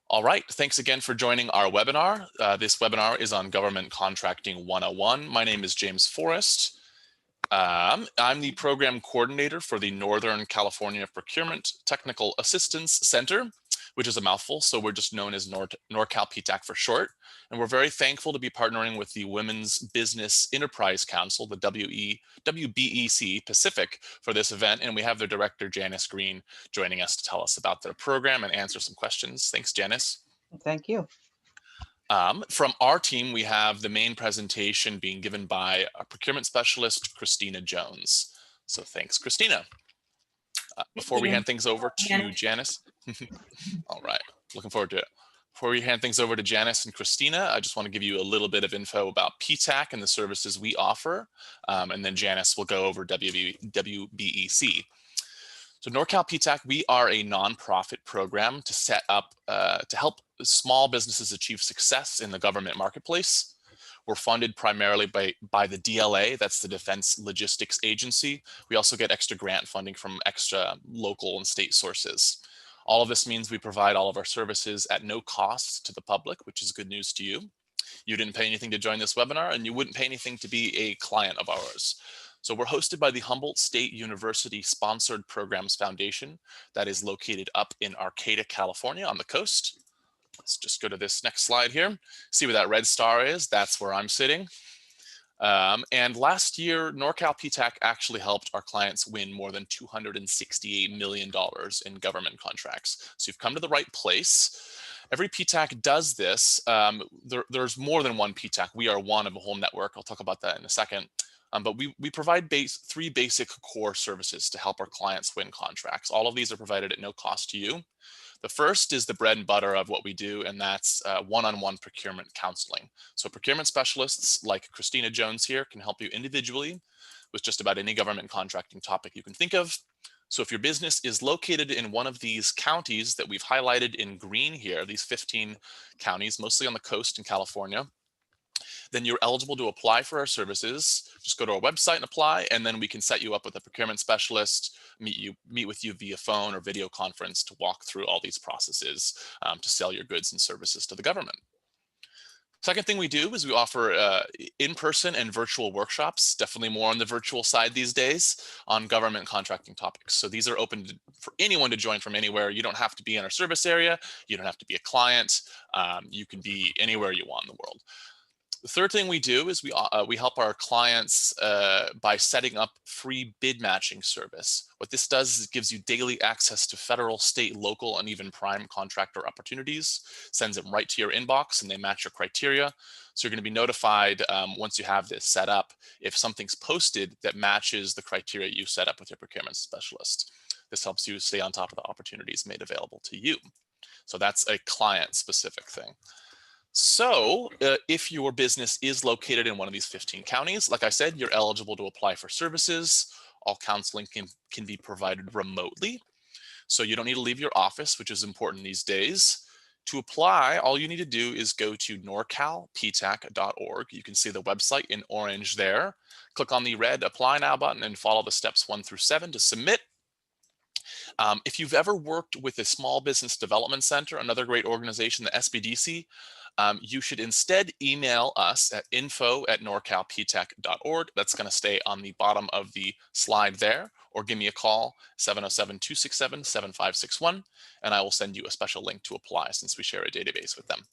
All right, thanks again for joining our webinar. This webinar is on Government Contracting 101. My name is James Forrest. I'm the program coordinator for the Northern California Procurement Technical Assistance Center, which is a mouthful, so we're just known as Norcal PTAC for short. And we're very thankful to be partnering with the Women's Business Enterprise Council, the WBEC Pacific, for this event. And we have their director, Janice Green, joining us to tell us about their program and answer some questions. Thanks, Janice. Thank you. From our team, we have the main presentation being given by a procurement specialist, Christina Jones. So thanks, Christina. Before we hand things over to Janice. All right, looking forward to it. Before we hand things over to Janice and Christina, I just want to give you a little bit of info about PTAC and the services we offer. And then Janice will go over WBEC. So Norcal PTAC, we are a nonprofit program to set up to help small businesses achieve success in the government marketplace. We're funded primarily by the DLA, that's the Defense Logistics Agency. We also get extra grant funding from extra local and state sources. All of this means we provide all of our services at no cost to the public, which is good news to you. You didn't pay anything to join this webinar, and you wouldn't pay anything to be a client of ours. So we're hosted by the Humboldt State University Sponsored Programs Foundation that is located up in Arcata, California on the coast. Let's just go to this next slide here. See where that red star is? That's where I'm sitting. And last year, Norcal PTAC actually helped our clients win more than $268 million in government contracts. So you've come to the right place. Every PTAC does this. There's more than one PTAC. We are one of a whole network. I'll talk about that in a second. But we provide three basic core services to help our clients win contracts. All of these are provided at no cost to you. The first is the bread and butter of what we do, and that's one-on-one procurement counseling. So procurement specialists like Christina Jones here can help you individually with just about any government contracting topic you can think of. So if your business is located in one of these counties that we've highlighted in green here, these 15 counties, mostly on the coast in California, then you're eligible to apply for our services. Just go to our website and apply, and then we can set you up with a procurement specialist, meet with you via phone or video conference to walk through all these processes to sell your goods and services to the government. Second thing we do is we offer in-person and virtual workshops, definitely more on the virtual side these days, on government contracting topics. So these are open for anyone to join from anywhere. You don't have to be in our service area. You don't have to be a client. You can be anywhere you want in the world. The third thing we do is we help our clients by setting up free bid matching service. What this does is it gives you daily access to federal, state, local, and even prime contractor opportunities, sends them right to your inbox, and they match your criteria. So you're going to be notified once you have this set up if something's posted that matches the criteria you set up with your procurement specialist. This helps you stay on top of the opportunities made available to you. So that's a client-specific thing. So if your business is located in one of these 15 counties, like I said, you're eligible to apply for services. All counseling can be provided remotely. So you don't need to leave your office, which is important these days. To apply, all you need to do is go to norcalptac.org. You can see the website in orange there. Click on the red Apply Now button and follow the steps 1 through 7 to submit. If you've ever worked with a small business development center, another great organization, the SBDC, you should instead email us at info@norcalptac.org. That's going to stay on the bottom of the slide there, or give me a call, 707-267-7561, and I will send you a special link to apply since we share a database with them.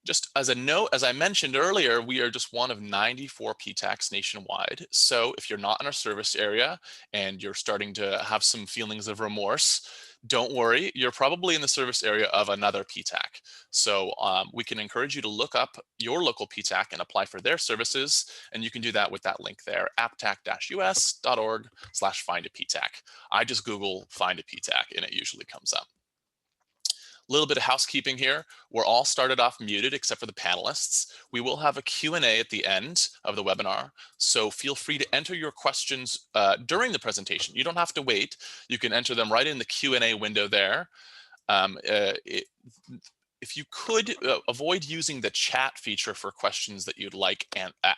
Just as a note, as I mentioned earlier, we are just one of 94 PTACs nationwide. So if you're not in our service area and you're starting to have some feelings of remorse, don't worry, you're probably in the service area of another PTAC. So we can encourage you to look up your local PTAC and apply for their services. And you can do that with that link there, aptac-us.org/find-a-PTAC. I just Google find a PTAC and it usually comes up. A little bit of housekeeping here. We're all started off muted except for the panelists. We will have a Q&A at the end of the webinar, so feel free to enter your questions during the presentation. You don't have to wait. You can enter them right in the Q&A window there. if you could avoid using the chat feature for questions that you'd like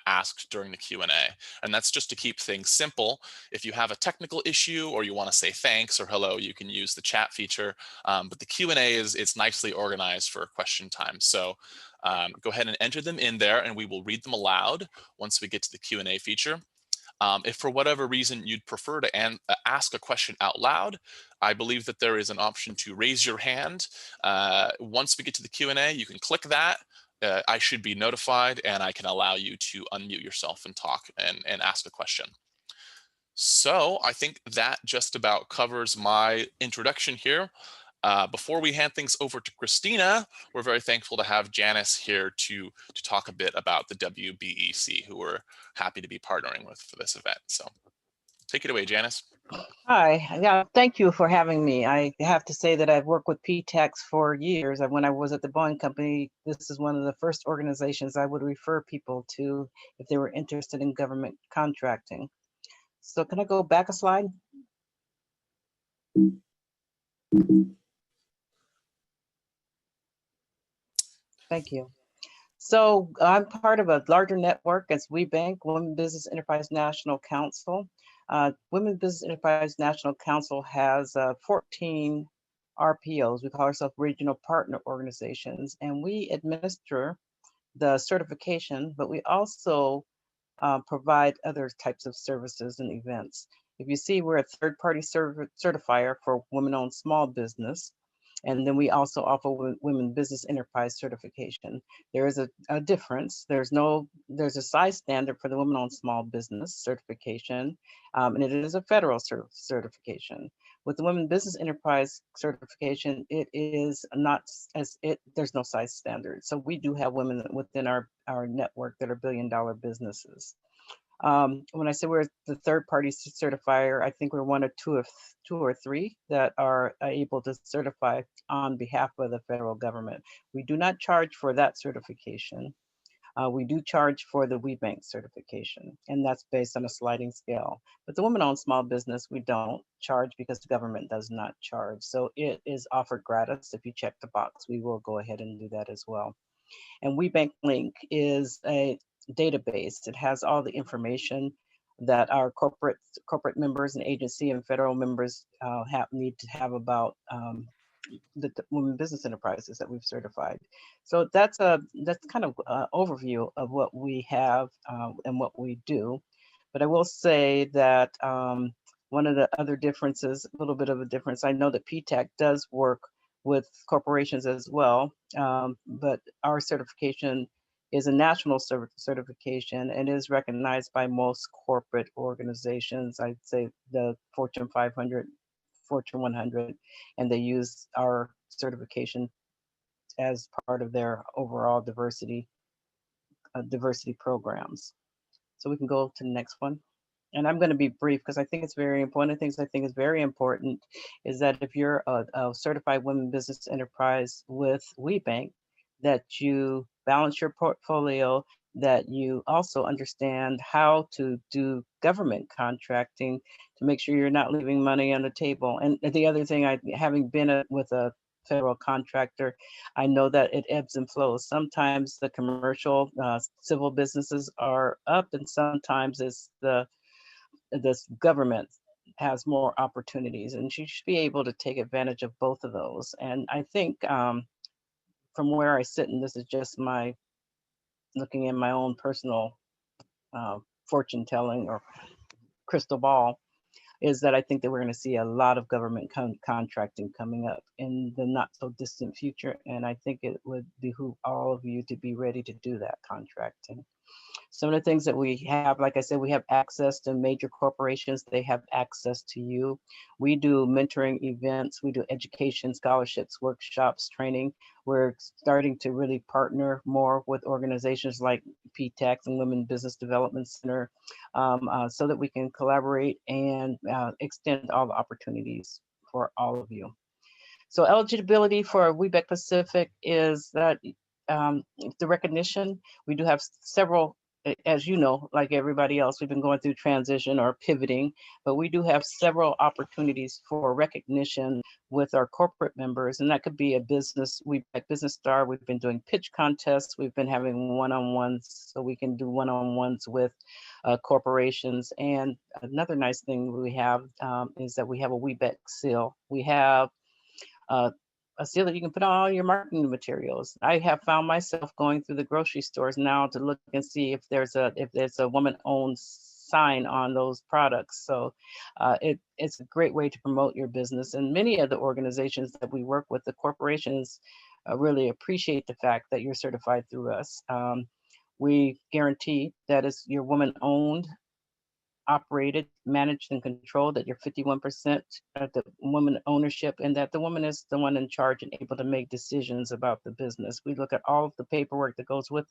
asked during the Q&A. And that's just to keep things simple. If you have a technical issue or you want to say thanks or hello, you can use the chat feature. But the Q&A it's nicely organized for question time. So go ahead and enter them in there and we will read them aloud once we get to the Q&A feature. If for whatever reason you'd prefer to ask a question out loud, I believe that there is an option to raise your hand. Once we get to the Q&A, you can click that. I should be notified and I can allow you to unmute yourself and talk and ask a question. So I think that just about covers my introduction here. Before we hand things over to Christina, we're very thankful to have Janice here to talk a bit about the WBEC, who we're happy to be partnering with for this event. So take it away, Janice. Hi, yeah, thank you for having me. I have to say that I've worked with PTACs for years. When I was at the Boeing company, this is one of the first organizations I would refer people to if they were interested in government contracting. So can I go back a slide? Thank you. So I'm part of a larger network as WeBank, Women Business Enterprise National Council. Women Business Enterprise National Council has 14 RPOs. We call ourselves regional partner organizations, and we administer the certification, but we also provide other types of services and events. If you see, we're a third-party certifier for women-owned small business. And then we also offer women business enterprise certification. There is a difference. There's a size standard for the women-owned small business certification, and it is a federal certification. With the women business enterprise certification, it is not there's no size standard. So we do have women within our network that are billion-dollar businesses. When I say we're the third-party certifier, I think we're one of two or three that are able to certify on behalf of the federal government. We do not charge for that certification. We do charge for the WeBank certification, and that's based on a sliding scale. But the women-owned small business, we don't charge because the government does not charge. So it is offered gratis. If you check the box, we will go ahead and do that as well. And WeBank Link is a database. It has all the information that our corporate members and agency and federal members need to have about the women business enterprises that we've certified. So that's kind of an overview of what we have and what we do. But I will say that one of the other differences, a little bit of a difference, I know that PTAC does work with corporations as well, but our certification is a national certification and is recognized by most corporate organizations. I'd say the Fortune 500, Fortune 100, and they use our certification as part of their overall diversity programs. So we can go to the next one. And I'm going to be brief because I think it's very important. One of the things I think is very important is that if you're a certified women business enterprise with WeBank, that you balance your portfolio, that you also understand how to do government contracting to make sure you're not leaving money on the table. And the other thing, having been with a federal contractor, I know that it ebbs and flows. Sometimes the commercial civil businesses are up, and sometimes it's this government has more opportunities, and you should be able to take advantage of both of those. And I think from where I sit, and this is just my looking in my own personal fortune telling or crystal ball, is that I think that we're going to see a lot of government contracting coming up in the not so distant future. And I think it would behoove all of you to be ready to do that contracting. Some of the things that we have, like I said, we have access to major corporations. They have access to you. We do mentoring events. We do education, scholarships, workshops, training. We're starting to really partner more with organizations like PTACs and Women Business Development Center so that we can collaborate and extend all the opportunities for all of you. So eligibility for WeBank Pacific is that the recognition. We do have several as you know, like everybody else, we've been going through transition or pivoting, but we do have several opportunities for recognition with our corporate members, and that could be a business. We at Business Star, we've been doing pitch contests, we've been having one-on-ones, so we can do one-on-ones with corporations. And another nice thing we have is that we have a WEBEC seal. We have a seal that you can put on all your marketing materials. I have found myself going through the grocery stores now to look and see if there's a woman-owned sign on those products. So it's a great way to promote your business. And many of the organizations that we work with, the corporations, really appreciate the fact that you're certified through us. We guarantee that it's your woman-owned, operated, managed, and controlled, that you're 51% of the woman ownership, and that the woman is the one in charge and able to make decisions about the business. We look at all of the paperwork that goes with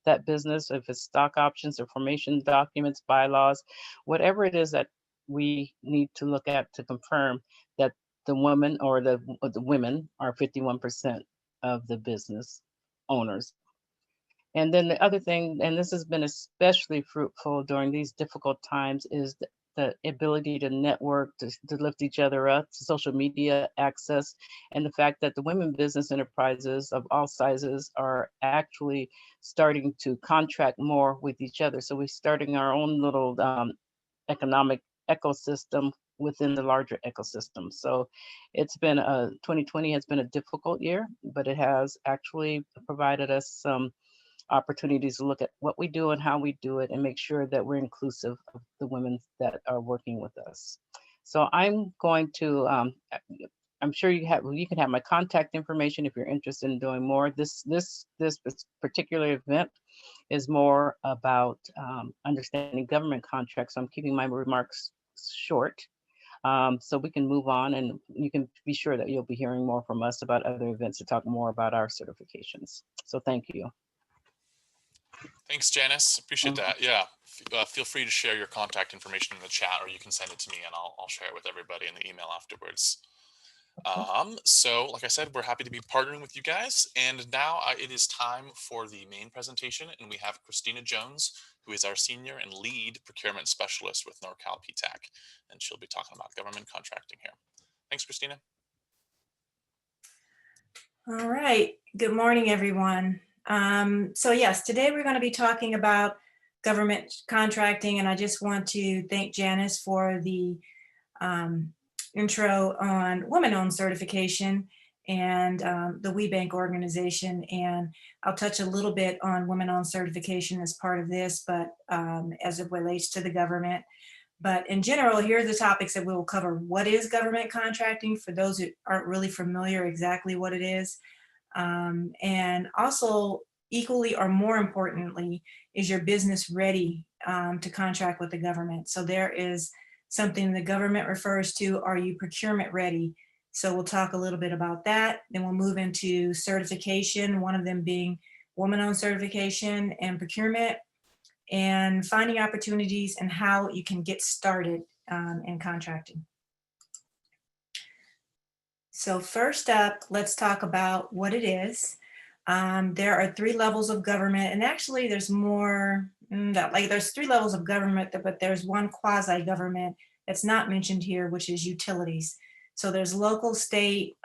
that business, if it's stock options or formation documents, bylaws, whatever it is that we need to look at to confirm that the woman or the women are 51% of the business owners. And then the other thing, and this has been especially fruitful during these difficult times, is the ability to network, to lift each other up, social media access, and the fact that the women business enterprises of all sizes are actually starting to contract more with each other. So we're starting our own little economic ecosystem within the larger ecosystem. So it's been 2020 has been a difficult year, but it has actually provided us some opportunities to look at what we do and how we do it and make sure that we're inclusive of the women that are working with us. So I'm going to, I'm sure you can have my contact information if you're interested in doing more. This particular event is more about understanding government contracts. So I'm keeping my remarks short. So we can move on, and you can be sure that you'll be hearing more from us about other events to talk more about our certifications. So thank you. Thanks, Janice. Appreciate that. Yeah, feel free to share your contact information in the chat, or you can send it to me and I'll share it with everybody in the email afterwards. So like I said, we're happy to be partnering with you guys. And now it is time for the main presentation. And we have Christina Jones, who is our senior and lead procurement specialist with Norcal PTAC. And she'll be talking about government contracting here. Thanks, Christina. All right. Good morning, everyone. So yes, today we're going to be talking about government contracting, and I just want to thank Janice for the intro on women-owned certification and the WeBank organization, and I'll touch a little bit on women-owned certification as part of this, but as it relates to the government. But in general, here are the topics that we will cover. What is government contracting for those who aren't really familiar exactly what it is? And also, equally or more importantly, is your business ready to contract with the government? So there is something the government refers to, are you procurement ready? So we'll talk a little bit about that. Then we'll move into certification, one of them being woman-owned certification and procurement, and finding opportunities and how you can get started in contracting. So first up, let's talk about what it is. There are 3 levels of government, and actually there's more, there's 3 levels of government, but there's one quasi-government that's not mentioned here, which is utilities. So there's local, state,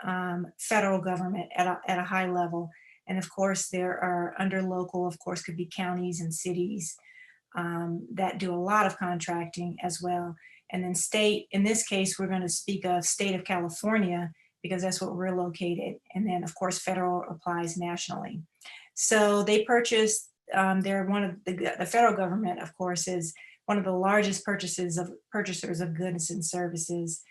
federal government at a high level. And of course, there are under local, of course, could be counties and cities that do a lot of contracting as well. And then state, in this case, we're going to speak of state of California, because that's what we're located. And then of course, federal applies nationally. So they purchase, they're one of the federal government, of course, is one of the largest purchasers of goods and services.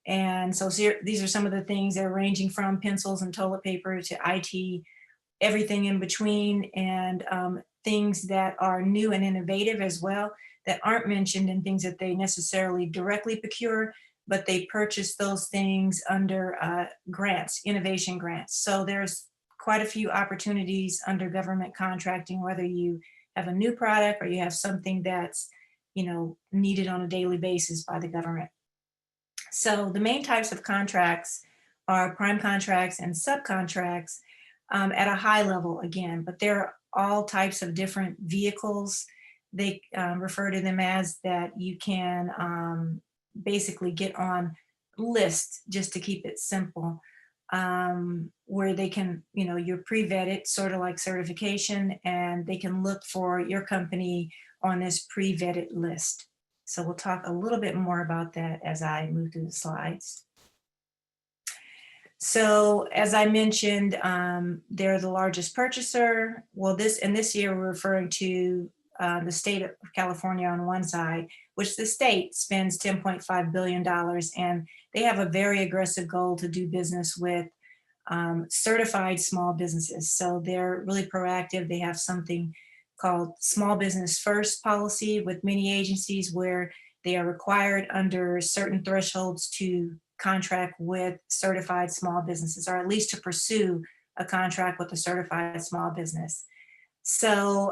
And so these are some of the things they're ranging from pencils and toilet paper to IT, everything in between, and things that are new and innovative as well, that aren't mentioned in things that they necessarily directly procure, but they purchase those things under grants, innovation grants. So there's quite a few opportunities under government contracting, whether you have a new product or you have something that's, needed on a daily basis by the government. So the main types of contracts are prime contracts and subcontracts at a high level again, but there are all types of different vehicles they refer to them as, that you can basically get on lists, just to keep it simple, where they can, you're pre-vetted, sort of like certification, and they can look for your company on this pre-vetted list. So we'll talk a little bit more about that as I move through the slides. So as I mentioned, they're the largest purchaser. Well, this year we're referring to the state of California on one side, which the state spends $10.5 billion, and they have a very aggressive goal to do business with certified small businesses. So they're really proactive. They have something called Small Business First policy with many agencies, where they are required under certain thresholds to contract with certified small businesses, or at least to pursue a contract with a certified small business. So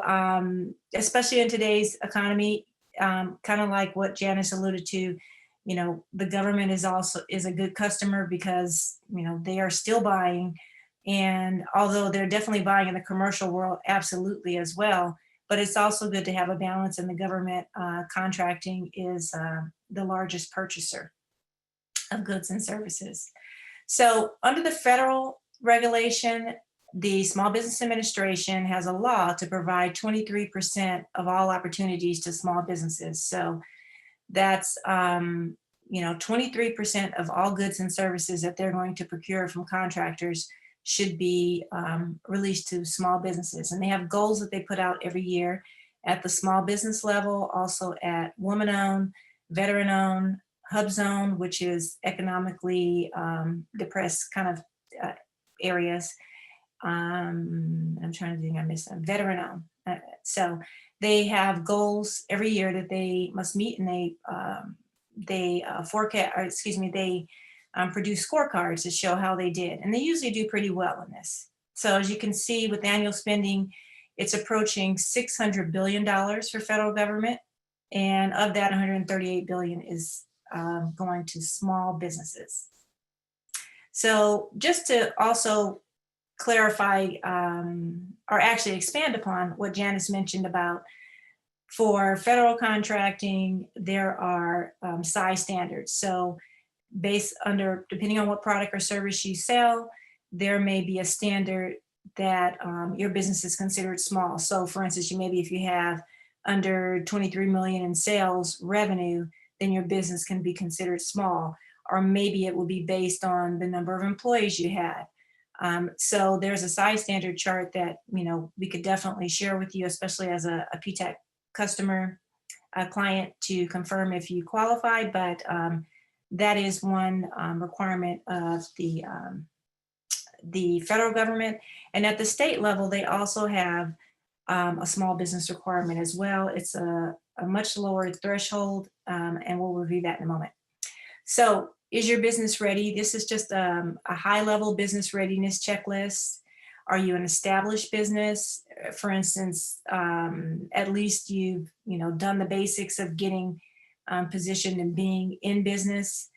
especially in today's economy, kind of like what Janice alluded to, the government is a good customer, because they are still buying, and although they're definitely buying in the commercial world, absolutely as well, but it's also good to have a balance, and the government contracting is the largest purchaser of goods and services. So under the federal regulation, the Small Business Administration has a law to provide 23% of all opportunities to small businesses. So that's 23% of all goods and services that they're going to procure from contractors should be released to small businesses. And they have goals that they put out every year at the small business level, also at woman-owned, veteran-owned, hub zone, which is economically depressed kind of areas. I'm trying to think, I missed them. Veteran-owned. So they have goals every year that they must meet, and they produce scorecards to show how they did, and they usually do pretty well in this. So as you can see, with annual spending, it's approaching $600 billion for federal government, and of that, $138 billion is going to small businesses. So just to also clarify, or actually expand upon what Janice mentioned about, for federal contracting, there are size standards. So depending on what product or service you sell, there may be a standard that your business is considered small. So for instance, if you have under 23 million in sales revenue, then your business can be considered small, or maybe it will be based on the number of employees you had. So there's a size standard chart that we could definitely share with you, especially as a PTAC customer, client, to confirm if you qualify. But that is one requirement of the federal government. And at the state level, they also have a small business requirement as well. It's a much lower threshold, and we'll review that in a moment. So is your business ready? This is just a high-level business readiness checklist. Are you an established business? For instance, at least you've done the basics of getting positioned and being in business.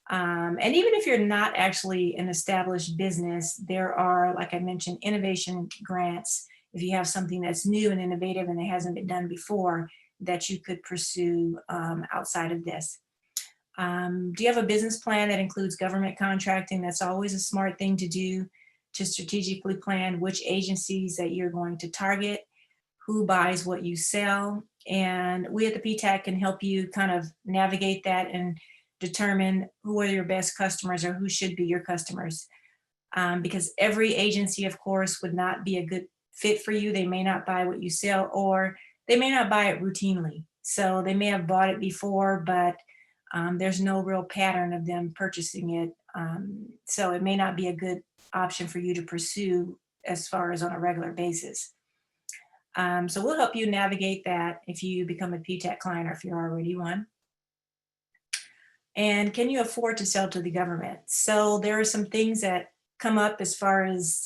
And even if you're not actually an established business, there are, like I mentioned, innovation grants. If you have something that's new and innovative and it hasn't been done before, that you could pursue outside of this. Do you have a business plan that includes government contracting? That's always a smart thing to do, to strategically plan which agencies that you're going to target, who buys what you sell. And we at the PTAC can help you kind of navigate that and determine who are your best customers, or who should be your customers. Because every agency, of course, would not be a good fit for you. They may not buy what you sell, or they may not buy it routinely. So they may have bought it before, but there's no real pattern of them purchasing it. So it may not be a good option for you to pursue as far as on a regular basis. So we'll help you navigate that if you become a PTAC client, or if you're already one. And can you afford to sell to the government? So there are some things that come up as far as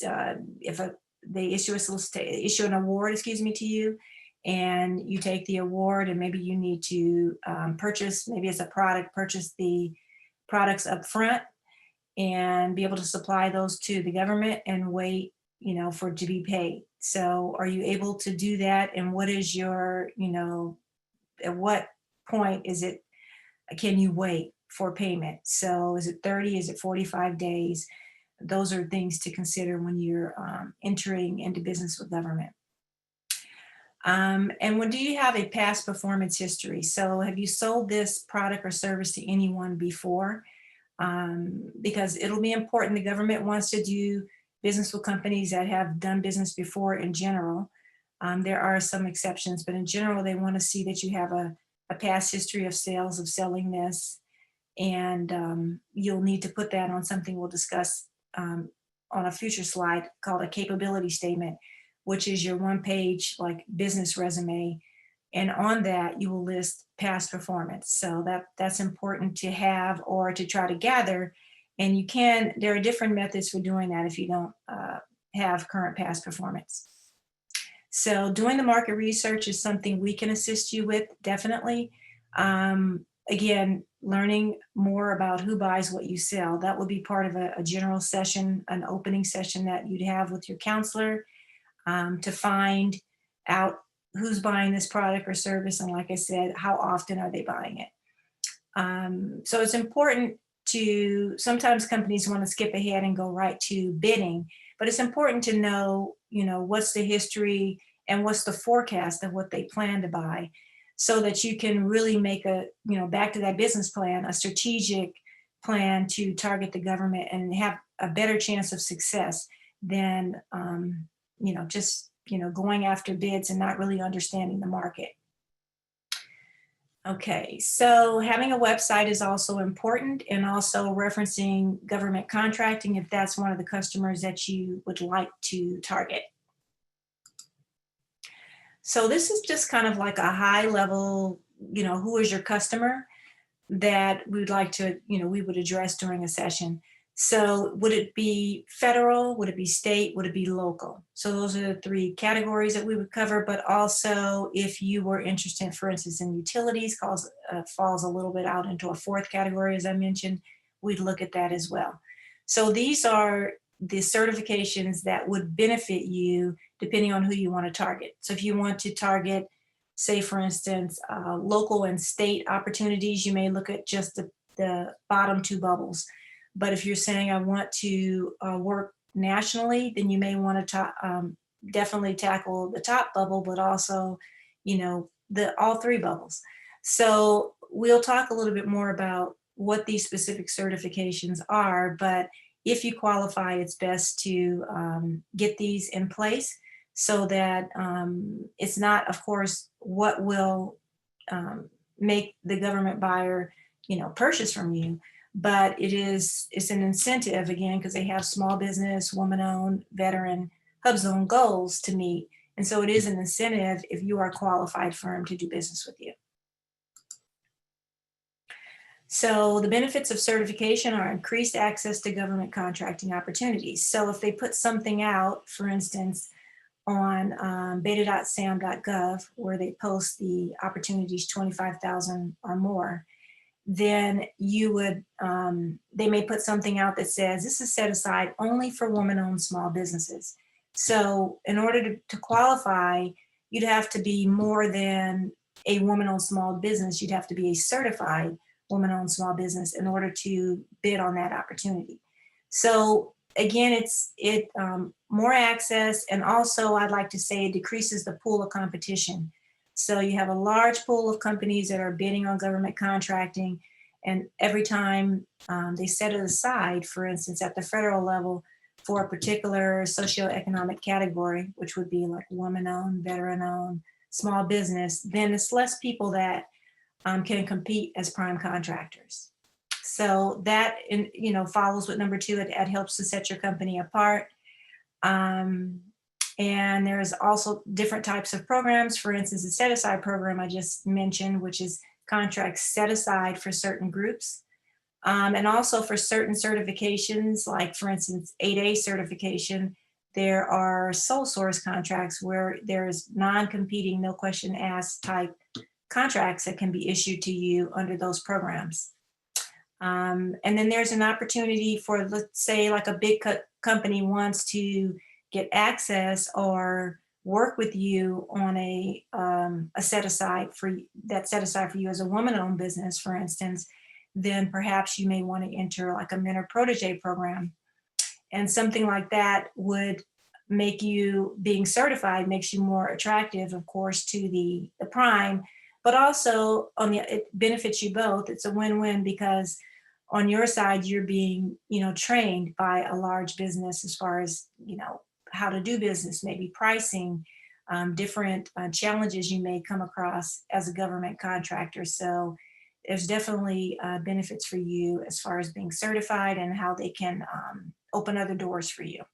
if they issue an award, to you, and you take the award, and maybe you need to purchase the products up front and be able to supply those to the government, and wait for to be paid. So are you able to do that? And what is your, at what point can you wait for payment? So is it 30, is it 45 days? Those are things to consider when you're entering into business with government. And do you have a past performance history? So have you sold this product or service to anyone before? Because it'll be important. The government wants to do business with companies that have done business before in general. There are some exceptions, but in general, they want to see that you have a past history of sales, of selling this. And you'll need to put that on something we'll discuss on a future slide called a capability statement, which is your one-page like business resume. And on that, you will list past performance. So that's important to have or to try to gather. And there are different methods for doing that if you don't have current past performance. So doing the market research is something we can assist you with, definitely. Again, learning more about who buys what you sell. That would be part of a general session, an opening session that you'd have with your counselor to find out who's buying this product or service. And like I said, how often are they buying it? So it's important sometimes companies want to skip ahead and go right to bidding, but it's important to know, what's the history and what's the forecast of what they plan to buy, so that you can really make back to that business plan, a strategic plan to target the government and have a better chance of success than, just, going after bids and not really understanding the market. Okay, so having a website is also important, and also referencing government contracting if that's one of the customers that you would like to target. So this is just kind of like a high level, who is your customer that we'd like to, we would address during a session. So would it be federal? Would it be state? Would it be local? So those are the three categories that we would cover. But also if you were interested, for instance, in utilities, falls a little bit out into a fourth category, as I mentioned, we'd look at that as well. So these are the certifications that would benefit you depending on who you want to target. So if you want to target, say, for instance, local and state opportunities, you may look at just the bottom two bubbles. But if you're saying I want to work nationally, then you may want to definitely tackle the top bubble, but also, all three bubbles. So we'll talk a little bit more about what these specific certifications are, but if you qualify, it's best to get these in place so that it's not, of course, what will make the government buyer, purchase from you. But it's an incentive, again, because they have small business, woman-owned, veteran, hub zone goals to meet. And so it is an incentive if you are a qualified firm to do business with you. So the benefits of certification are increased access to government contracting opportunities. So if they put something out, for instance, on beta.sam.gov, where they post the opportunities 25,000 or more, then you would, they may put something out that says this is set aside only for woman-owned small businesses. So in order to qualify, you'd have to be more than a woman-owned small business. You'd have to be a certified woman-owned small business in order to bid on that opportunity. So again, it's more access, and also I'd like to say it decreases the pool of competition. So you have a large pool of companies that are bidding on government contracting, and every time they set it aside, for instance, at the federal level for a particular socioeconomic category, which would be like woman-owned, veteran-owned, small business, then it's less people that can compete as prime contractors. So that, follows with number two. It helps to set your company apart. And there's also different types of programs. For instance, the set-aside program I just mentioned, which is contracts set aside for certain groups. And also for certain certifications, like for instance, 8A certification, there are sole source contracts where there's non-competing, no question asked type contracts that can be issued to you under those programs. And then there's an opportunity for, let's say, like a big company wants to get access or work with you on a set aside for you as a woman-owned business, for instance, then perhaps you may want to enter like a mentor protege program. And something like that would make you, being certified makes you more attractive, of course, to the prime, but also it benefits you both. It's a win-win because on your side, you're being, trained by a large business as far as, how to do business, maybe pricing, different challenges you may come across as a government contractor. So there's definitely benefits for you as far as being certified and how they can open other doors for you.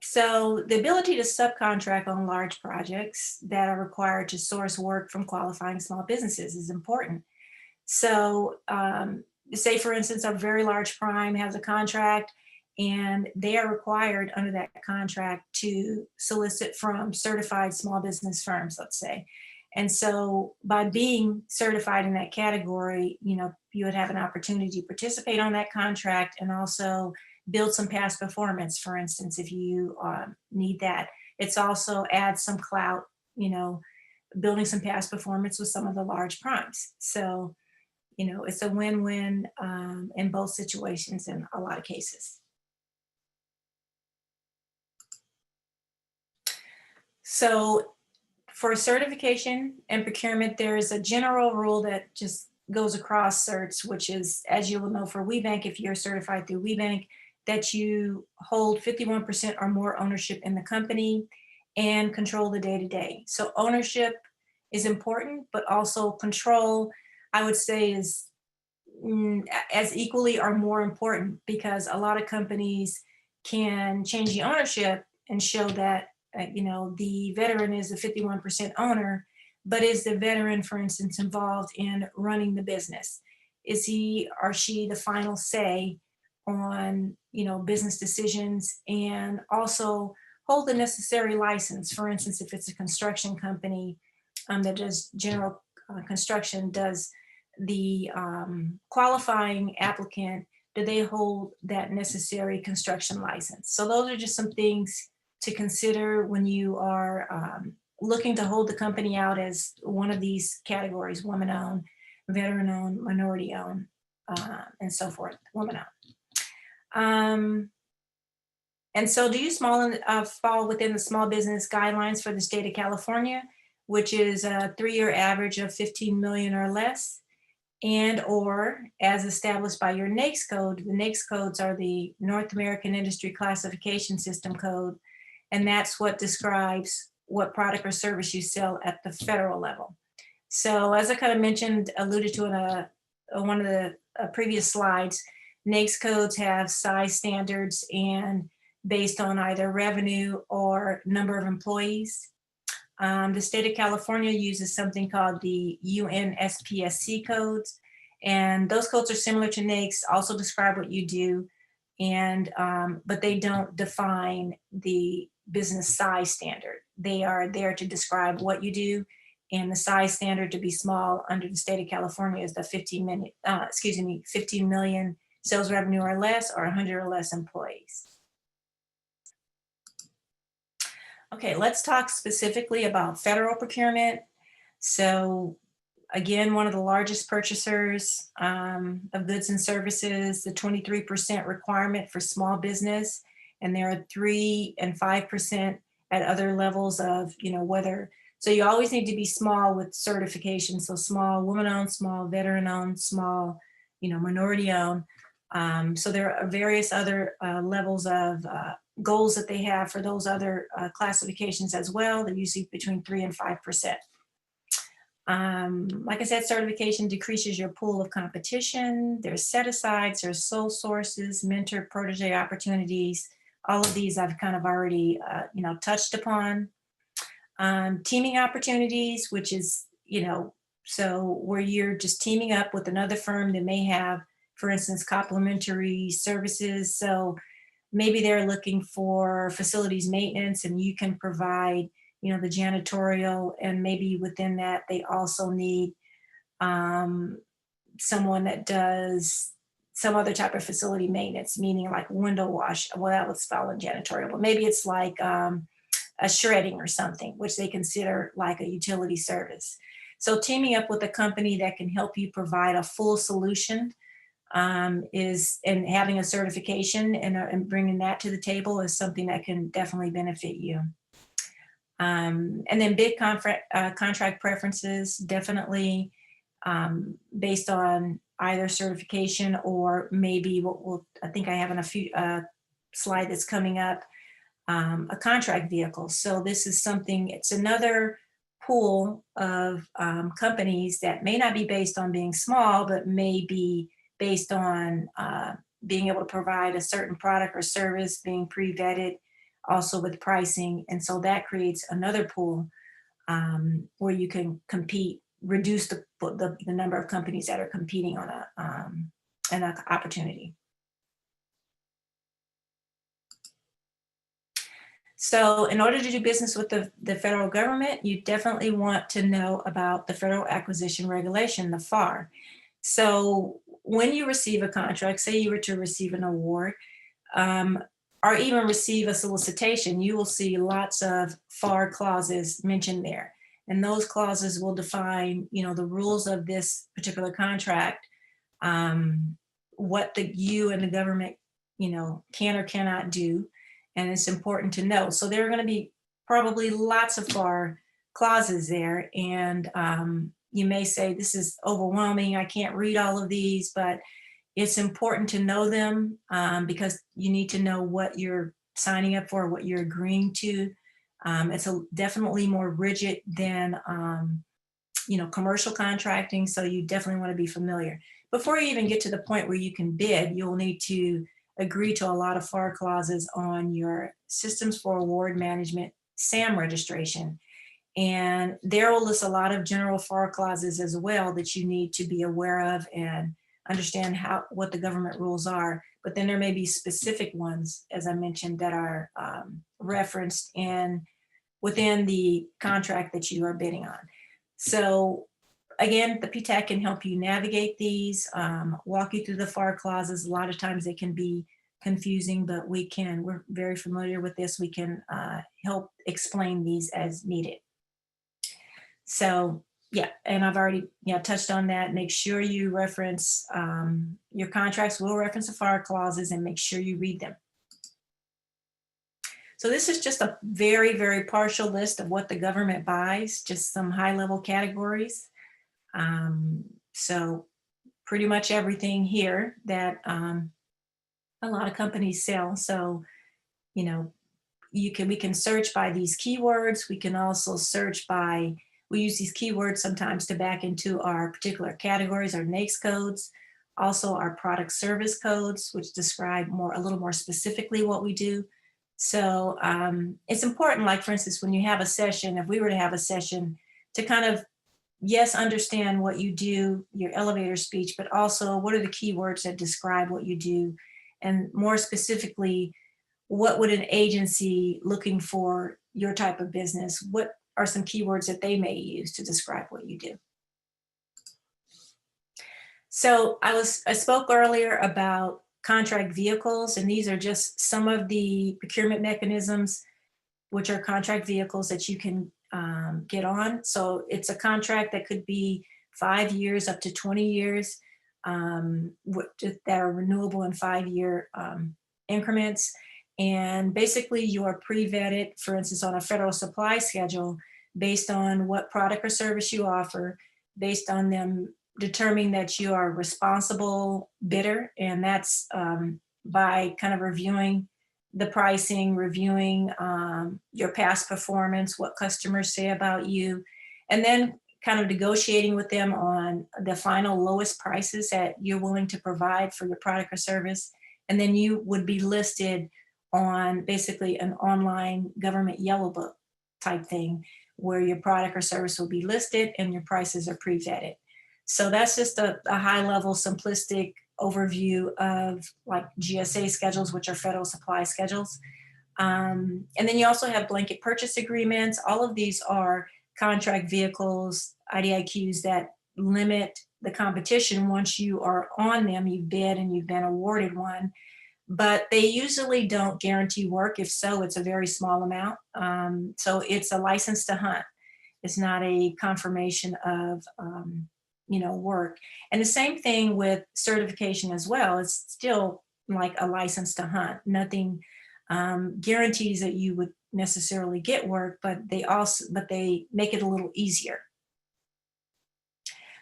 So the ability to subcontract on large projects that are required to source work from qualifying small businesses is important. So say, for instance, a very large prime has a contract and they are required under that contract to solicit from certified small business firms, let's say. And so by being certified in that category, you would have an opportunity to participate on that contract and also build some past performance, for instance, if you need that. It's also adds some clout, building some past performance with some of the large primes. So, it's a win-win in both situations in a lot of cases. So for certification and procurement, there is a general rule that just goes across certs, which is, as you will know for WeBank, if you're certified through WeBank, that you hold 51% or more ownership in the company and control the day-to-day. So ownership is important, but also control, I would say, is as equally or more important, because a lot of companies can change the ownership and show that the veteran is the 51% owner, but is the veteran, for instance, involved in running the business? Is he or she the final say on business decisions, and also hold the necessary license? For instance, if it's a construction company that does general construction, does the qualifying applicant, do they hold that necessary construction license? So those are just some things to consider when you are looking to hold the company out as one of these categories: woman-owned, veteran-owned, minority-owned, and so forth, woman-owned. And so do you fall within the small business guidelines for the state of California, which is a 3-year average of 15 million or less, and or as established by your NAICS code? The NAICS codes are the North American Industry Classification System code, and that's what describes what product or service you sell at the federal level. So as I kind of alluded to in one of the previous slides, NAICS codes have size standards and based on either revenue or number of employees. The state of California uses something called the UNSPSC codes, and those codes are similar to NAICS, also describe what you do, and but they don't define the business size standard. They are there to describe what you do, and the size standard to be small under the state of California is the 15 million sales revenue or less, or 100 or less employees. Okay, let's talk specifically about federal procurement. So again, one of the largest purchasers of goods and services, the 23% requirement for small business, and there are 3 and 5% at other levels of, whether, so you always need to be small with certification. So small woman-owned, small veteran-owned, small, minority-owned. So there are various other levels of goals that they have for those other classifications as well. They're usually between 3 and 5%. Like I said, certification decreases your pool of competition. There's set-asides, there's sole sources, mentor, protege opportunities. All of these I've kind of already, touched upon. Teaming opportunities, which is, so where you're just teaming up with another firm that may have, for instance, complementary services. So maybe they're looking for facilities maintenance and you can provide, the janitorial, and maybe within that, they also need someone that does some other type of facility maintenance, meaning like window wash. Well, that would fall in janitorial, but maybe it's like a shredding or something, which they consider like a utility service. So teaming up with a company that can help you provide a full solution and having a certification and bringing that to the table is something that can definitely benefit you. And then bid contract preferences, definitely based on either certification or maybe I think I have in a few slide that's coming up, a contract vehicle. So this is something, it's another pool of companies that may not be based on being small, but may be based on being able to provide a certain product or service, being pre-vetted, also with pricing. And so that creates another pool where you can compete, reduce the number of companies that are competing on an opportunity. So in order to do business with the federal government, you definitely want to know about the Federal Acquisition Regulation, the FAR. So when you receive a contract, say you were to receive an award, or even receive a solicitation, you will see lots of FAR clauses mentioned there. And those clauses will define, the rules of this particular contract, what you and the government, can or cannot do. And it's important to know. So there are going to be probably lots of FAR clauses there. And you may say, this is overwhelming, I can't read all of these, but it's important to know them because you need to know what you're signing up for, what you're agreeing to. It's definitely more rigid than, commercial contracting. So you definitely want to be familiar. Before you even get to the point where you can bid, you'll need to agree to a lot of FAR clauses on your Systems for Award Management, SAM registration. And there will list a lot of general FAR clauses as well that you need to be aware of and understand what the government rules are. But then there may be specific ones, as I mentioned, that are referenced within the contract that you are bidding on. So again, the PTAC can help you navigate these, walk you through the FAR clauses. A lot of times they can be confusing, but we're very familiar with this. We can help explain these as needed. So yeah, and I've already touched on that. Make sure you reference, your contracts will reference the FAR clauses, and make sure you read them. So this is just a very, very partial list of what the government buys, just some high level categories. So pretty much everything here that a lot of companies sell. So, we can search by these keywords. We can also search by, we use these keywords sometimes to back into our particular categories, our NAICS codes, also our product service codes, which describe a little more specifically what we do. So it's important, like for instance, when you have a session, if we were to have a session, to kind of, yes, understand what you do, your elevator speech, but also what are the keywords that describe what you do? And more specifically, what would an agency looking for your type of business, what are some keywords that they may use to describe what you do? So I spoke earlier about contract vehicles, and these are just some of the procurement mechanisms, which are contract vehicles that you can get on. So it's a contract that could be 5 years up to 20 years that are renewable in 5-year increments. And basically you are pre-vetted, for instance, on a federal supply schedule based on what product or service you offer, based on them determining that you are a responsible bidder. And that's by kind of reviewing the pricing, reviewing your past performance, what customers say about you, and then kind of negotiating with them on the final lowest prices that you're willing to provide for your product or service. And then you would be listed on basically an online government yellow book type thing where your product or service will be listed and your prices are pre-vetted. So that's just a high level simplistic overview of like GSA schedules, which are federal supply schedules. And then you also have blanket purchase agreements. All of these are contract vehicles, IDIQs that limit the competition once you are on them, you bid and you've been awarded one. But they usually don't guarantee work. If so, it's a very small amount. So it's a license to hunt. It's not a confirmation of work. And the same thing with certification as well. It's still like a license to hunt. Nothing guarantees that you would necessarily get work, but they make it a little easier.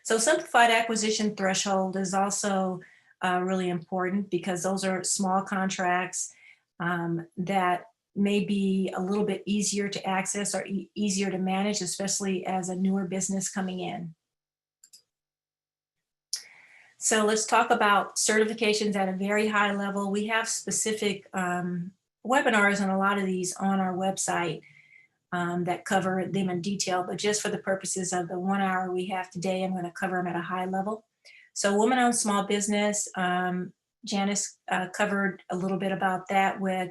So simplified acquisition threshold is also really important, because those are small contracts that may be a little bit easier to access or easier to manage, especially as a newer business coming in. So let's talk about certifications at a very high level. We have specific webinars on a lot of these on our website that cover them in detail, but just for the purposes of the 1 hour we have today, I'm going to cover them at a high level. So woman-owned small business, Janice covered a little bit about that with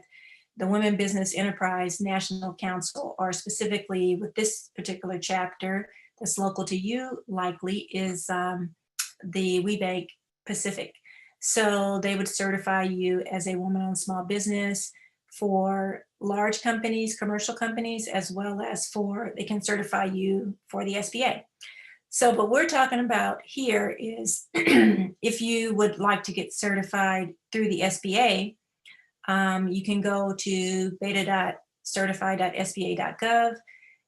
the Women Business Enterprise National Council, or specifically with this particular chapter that's local to you likely is the WeBank Pacific. So they would certify you as a woman-owned small business for large companies, commercial companies, as well as they can certify you for the SBA. So what we're talking about here is if you would like to get certified through the SBA, you can go to beta.certify.sba.gov.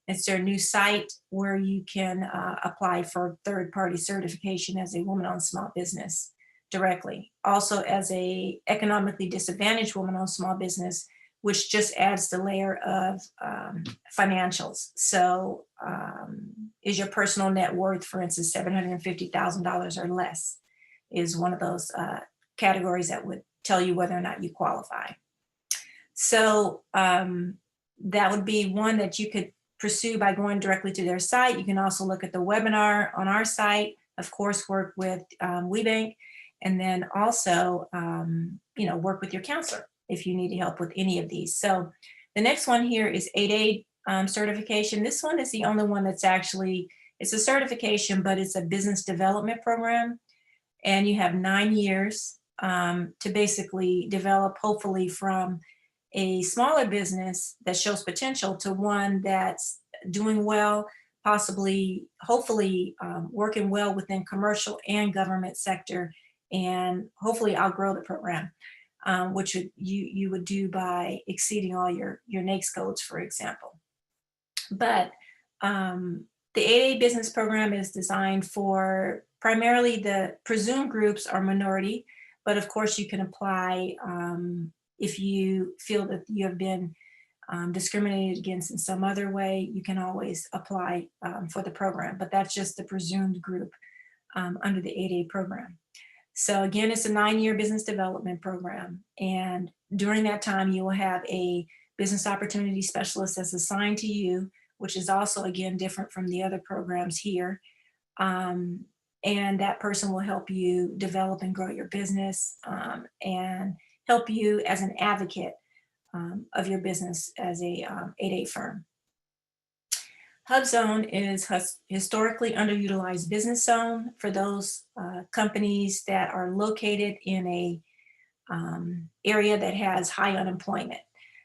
It's their new site where you can apply for third-party certification as a woman-owned small business directly. Also, as a economically disadvantaged woman-owned small business, which just adds the layer of financials. So is your personal net worth, for instance, $750,000 or less, is one of those categories that would tell you whether or not you qualify. So that would be one that you could pursue by going directly to their site. You can also look at the webinar on our site, of course, work with WeBank, and then also work with your counselor if you need help with any of these. So the next one here is 8A certification. This one is the only one that's actually, it's a certification, but it's a business development program. And you have 9 years to basically develop, hopefully from a smaller business that shows potential to one that's doing well, possibly, hopefully working well within commercial and government sector, and hopefully outgrow the program, which you would do by exceeding all your NAICS codes, for example. But the 8A business program is designed for primarily the presumed groups are minority, but of course you can apply if you feel that you have been discriminated against in some other way. You can always apply for the program, but that's just the presumed group under the 8A program. So again, it's a 9-year business development program. And during that time, you will have a business opportunity specialist that's assigned to you, which is also, again, different from the other programs here. And that person will help you develop and grow your business and help you as an advocate of your business as a 8A firm. Hub zone is historically underutilized business zone for those companies that are located in a area that has high unemployment.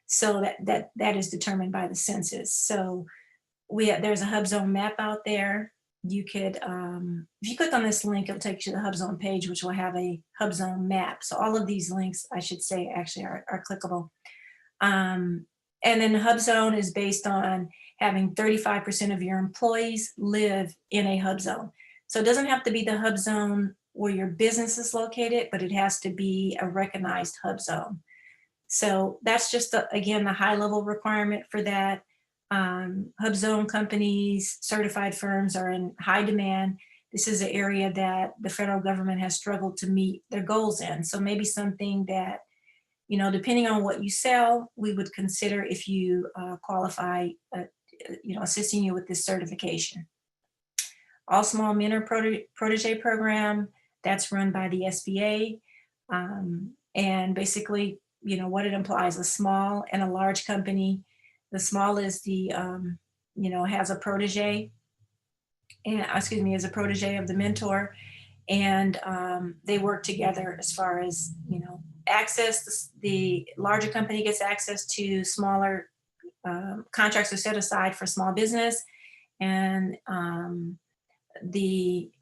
So that is determined by the census. So there's a hub zone map out there. You could, if you click on this link, it'll take you to the hub zone page, which will have a hub zone map. So all of these links, I should say, actually are clickable. And then the hub zone is based on having 35% of your employees live in a hub zone. So it doesn't have to be the hub zone where your business is located, but it has to be a recognized hub zone. So that's just, again, the high level requirement for that. Hub zone companies, certified firms are in high demand. This is an area that the federal government has struggled to meet their goals in. So maybe something that, depending on what you sell, we would consider if you qualify, assisting you with this certification. All Small Mentor Protege program, that's run by the SBA. And basically, what it implies, a small and a large company. The small is the, has a protege, is a protege of the mentor. and they work together as far as, you know, access. The larger company gets access to smaller contracts are set aside for small business, and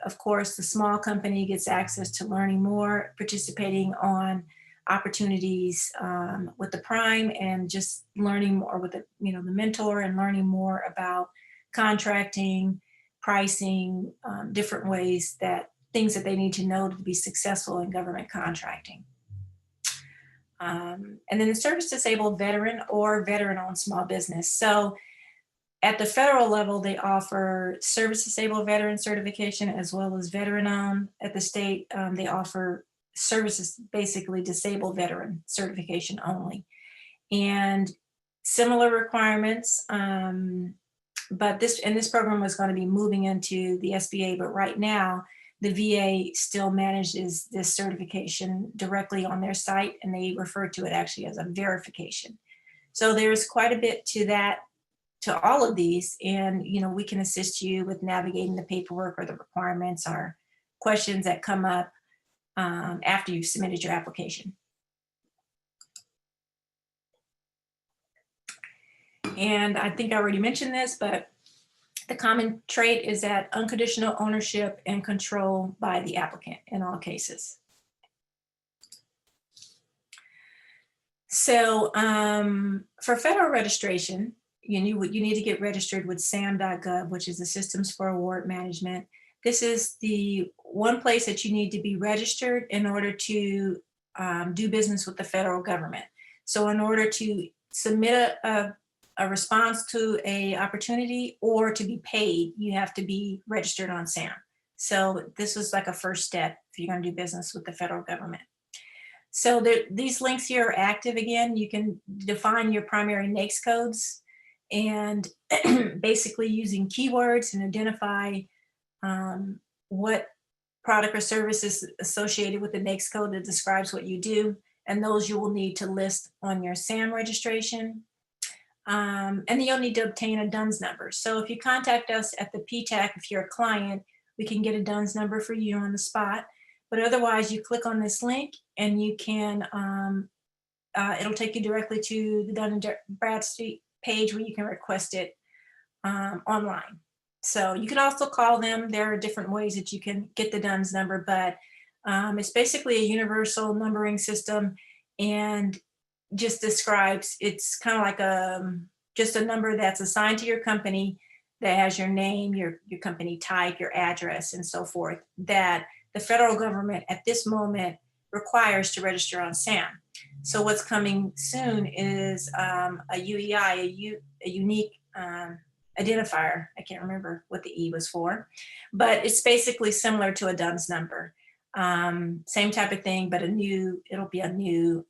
of course, the small company gets access to learning more, participating on opportunities with the prime, and just learning more with the, you know, the mentor, and learning more about contracting, pricing, different ways, that things that they need to know to be successful in government contracting. And then the service disabled veteran or veteran-owned small business. So at the federal level, they offer service disabled veteran certification as well as veteran-owned. At the state, they offer services, basically disabled veteran certification only. And similar requirements, but this program was going to be moving into the SBA, but right now the VA still manages this certification directly on their site, and they refer to it actually as a verification. So there's quite a bit to that, to all of these, and you know, we can assist you with navigating the paperwork or the requirements or questions that come up after you've submitted your application. And I think I already mentioned this, but the common trait is that unconditional ownership and control by the applicant in all cases. So for federal registration, you need to get registered with SAM.gov, which is the Systems for Award Management. This is the one place that you need to be registered in order to do business with the federal government. So in order to submit a response to a opportunity or to be paid, you have to be registered on SAM. So this is like a first step if you're going to do business with the federal government. So these links here are active again. You can define your primary NAICS codes, and basically using keywords and identify what product or service is associated with the NAICS code that describes what you do, and those you will need to list on your SAM registration. And then you'll need to obtain a DUNS number. So if you contact us at the PTAC, if you're a client, we can get a DUNS number for you on the spot. But otherwise, you click on this link and you can, it'll take you directly to the Dun & Bradstreet page where you can request it online. So you can also call them. There are different ways that you can get the DUNS number, but it's basically a universal numbering system, and just describes, it's kind of like just a number that's assigned to your company that has your name, your company type, your address, and so forth, that the federal government at this moment requires to register on SAM. So what's coming soon is a UEI, a unique identifier. I can't remember what the E was for, but it's basically similar to a DUNS number. Same type of thing, but it'll be a new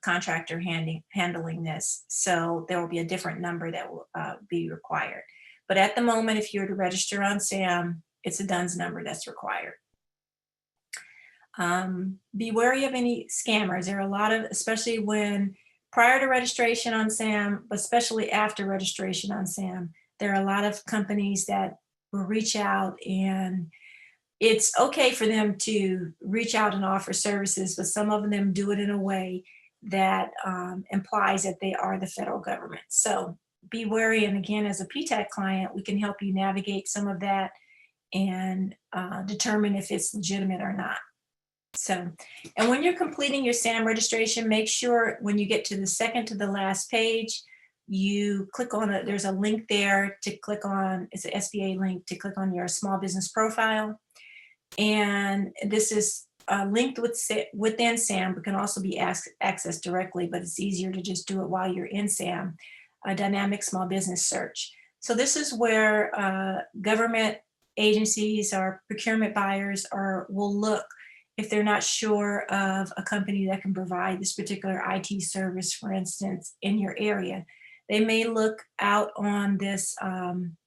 contractor handling this. So there will be a different number that will be required. But at the moment, if you're to register on SAM, it's a DUNS number that's required. Be wary of any scammers. There are a lot of, especially when prior to registration on SAM, but especially after registration on SAM, there are a lot of companies that will reach out, and it's okay for them to reach out and offer services, but some of them do it in a way that implies that they are the federal government. So be wary. And again, as a PTAC client, we can help you navigate some of that and determine if it's legitimate or not. So, and when you're completing your SAM registration, make sure when you get to the second to the last page, you click on it. There's a link there to click on. It's an SBA link to click on your small business profile. And this is linked within SAM, but can also be accessed directly, but it's easier to just do it while you're in SAM, a dynamic small business search. So this is where government agencies or procurement buyers will look if they're not sure of a company that can provide this particular IT service, for instance, in your area. They may look out on this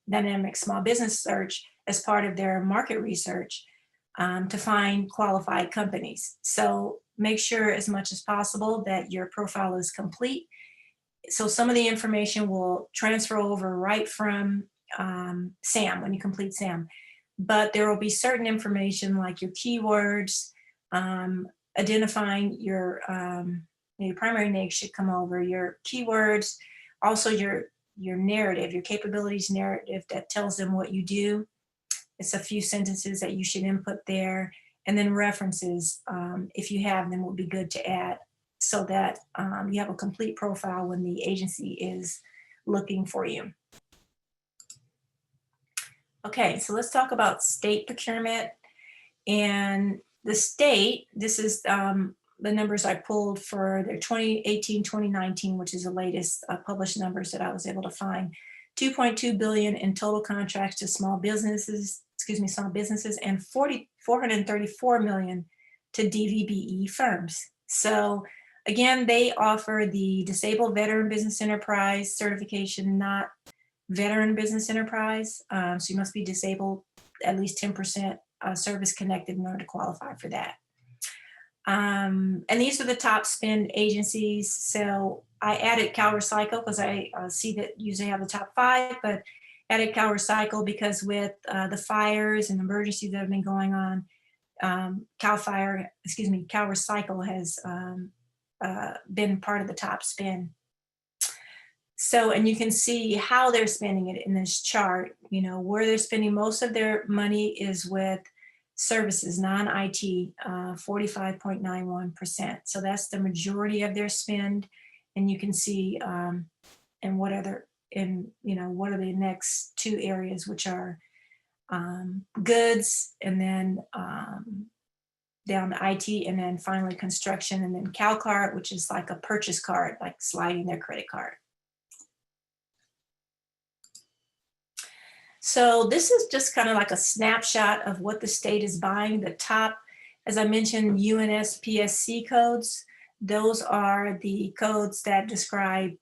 dynamic small business search as part of their market research to find qualified companies. So make sure as much as possible that your profile is complete. So some of the information will transfer over right from SAM when you complete SAM. but there will be certain information like your keywords, identifying your primary name should come over, your keywords, also your narrative, your capabilities narrative that tells them what you do. It's a few sentences that you should input there, and then references, if you have them, would be good to add so that you have a complete profile when the agency is looking for you. Okay, so let's talk about state procurement. And the state, this is the numbers I pulled for their 2018-2019, which is the latest published numbers that I was able to find. 2.2 billion in total contracts to small businesses, and 434 million to DVBE firms. So again, they offer the Disabled Veteran Business Enterprise certification, not Veteran Business Enterprise. So you must be disabled at least 10% service connected in order to qualify for that. And these are the top spend agencies. So I added CalRecycle because I see that usually have the top 5, but added CalRecycle because with the fires and emergencies that have been going on, CalRecycle has been part of the top spend. So, and you can see how they're spending it in this chart. You know, where they're spending most of their money is with services, non-IT, 45.91%. So that's the majority of their spend. And you can see, and what are the next 2 areas, which are goods, and then down to IT, and then finally construction, and then CalCard, which is like a purchase card, like sliding their credit card. So this is just kind of like a snapshot of what the state is buying. The top, as I mentioned, UNSPSC codes. Those are the codes that describe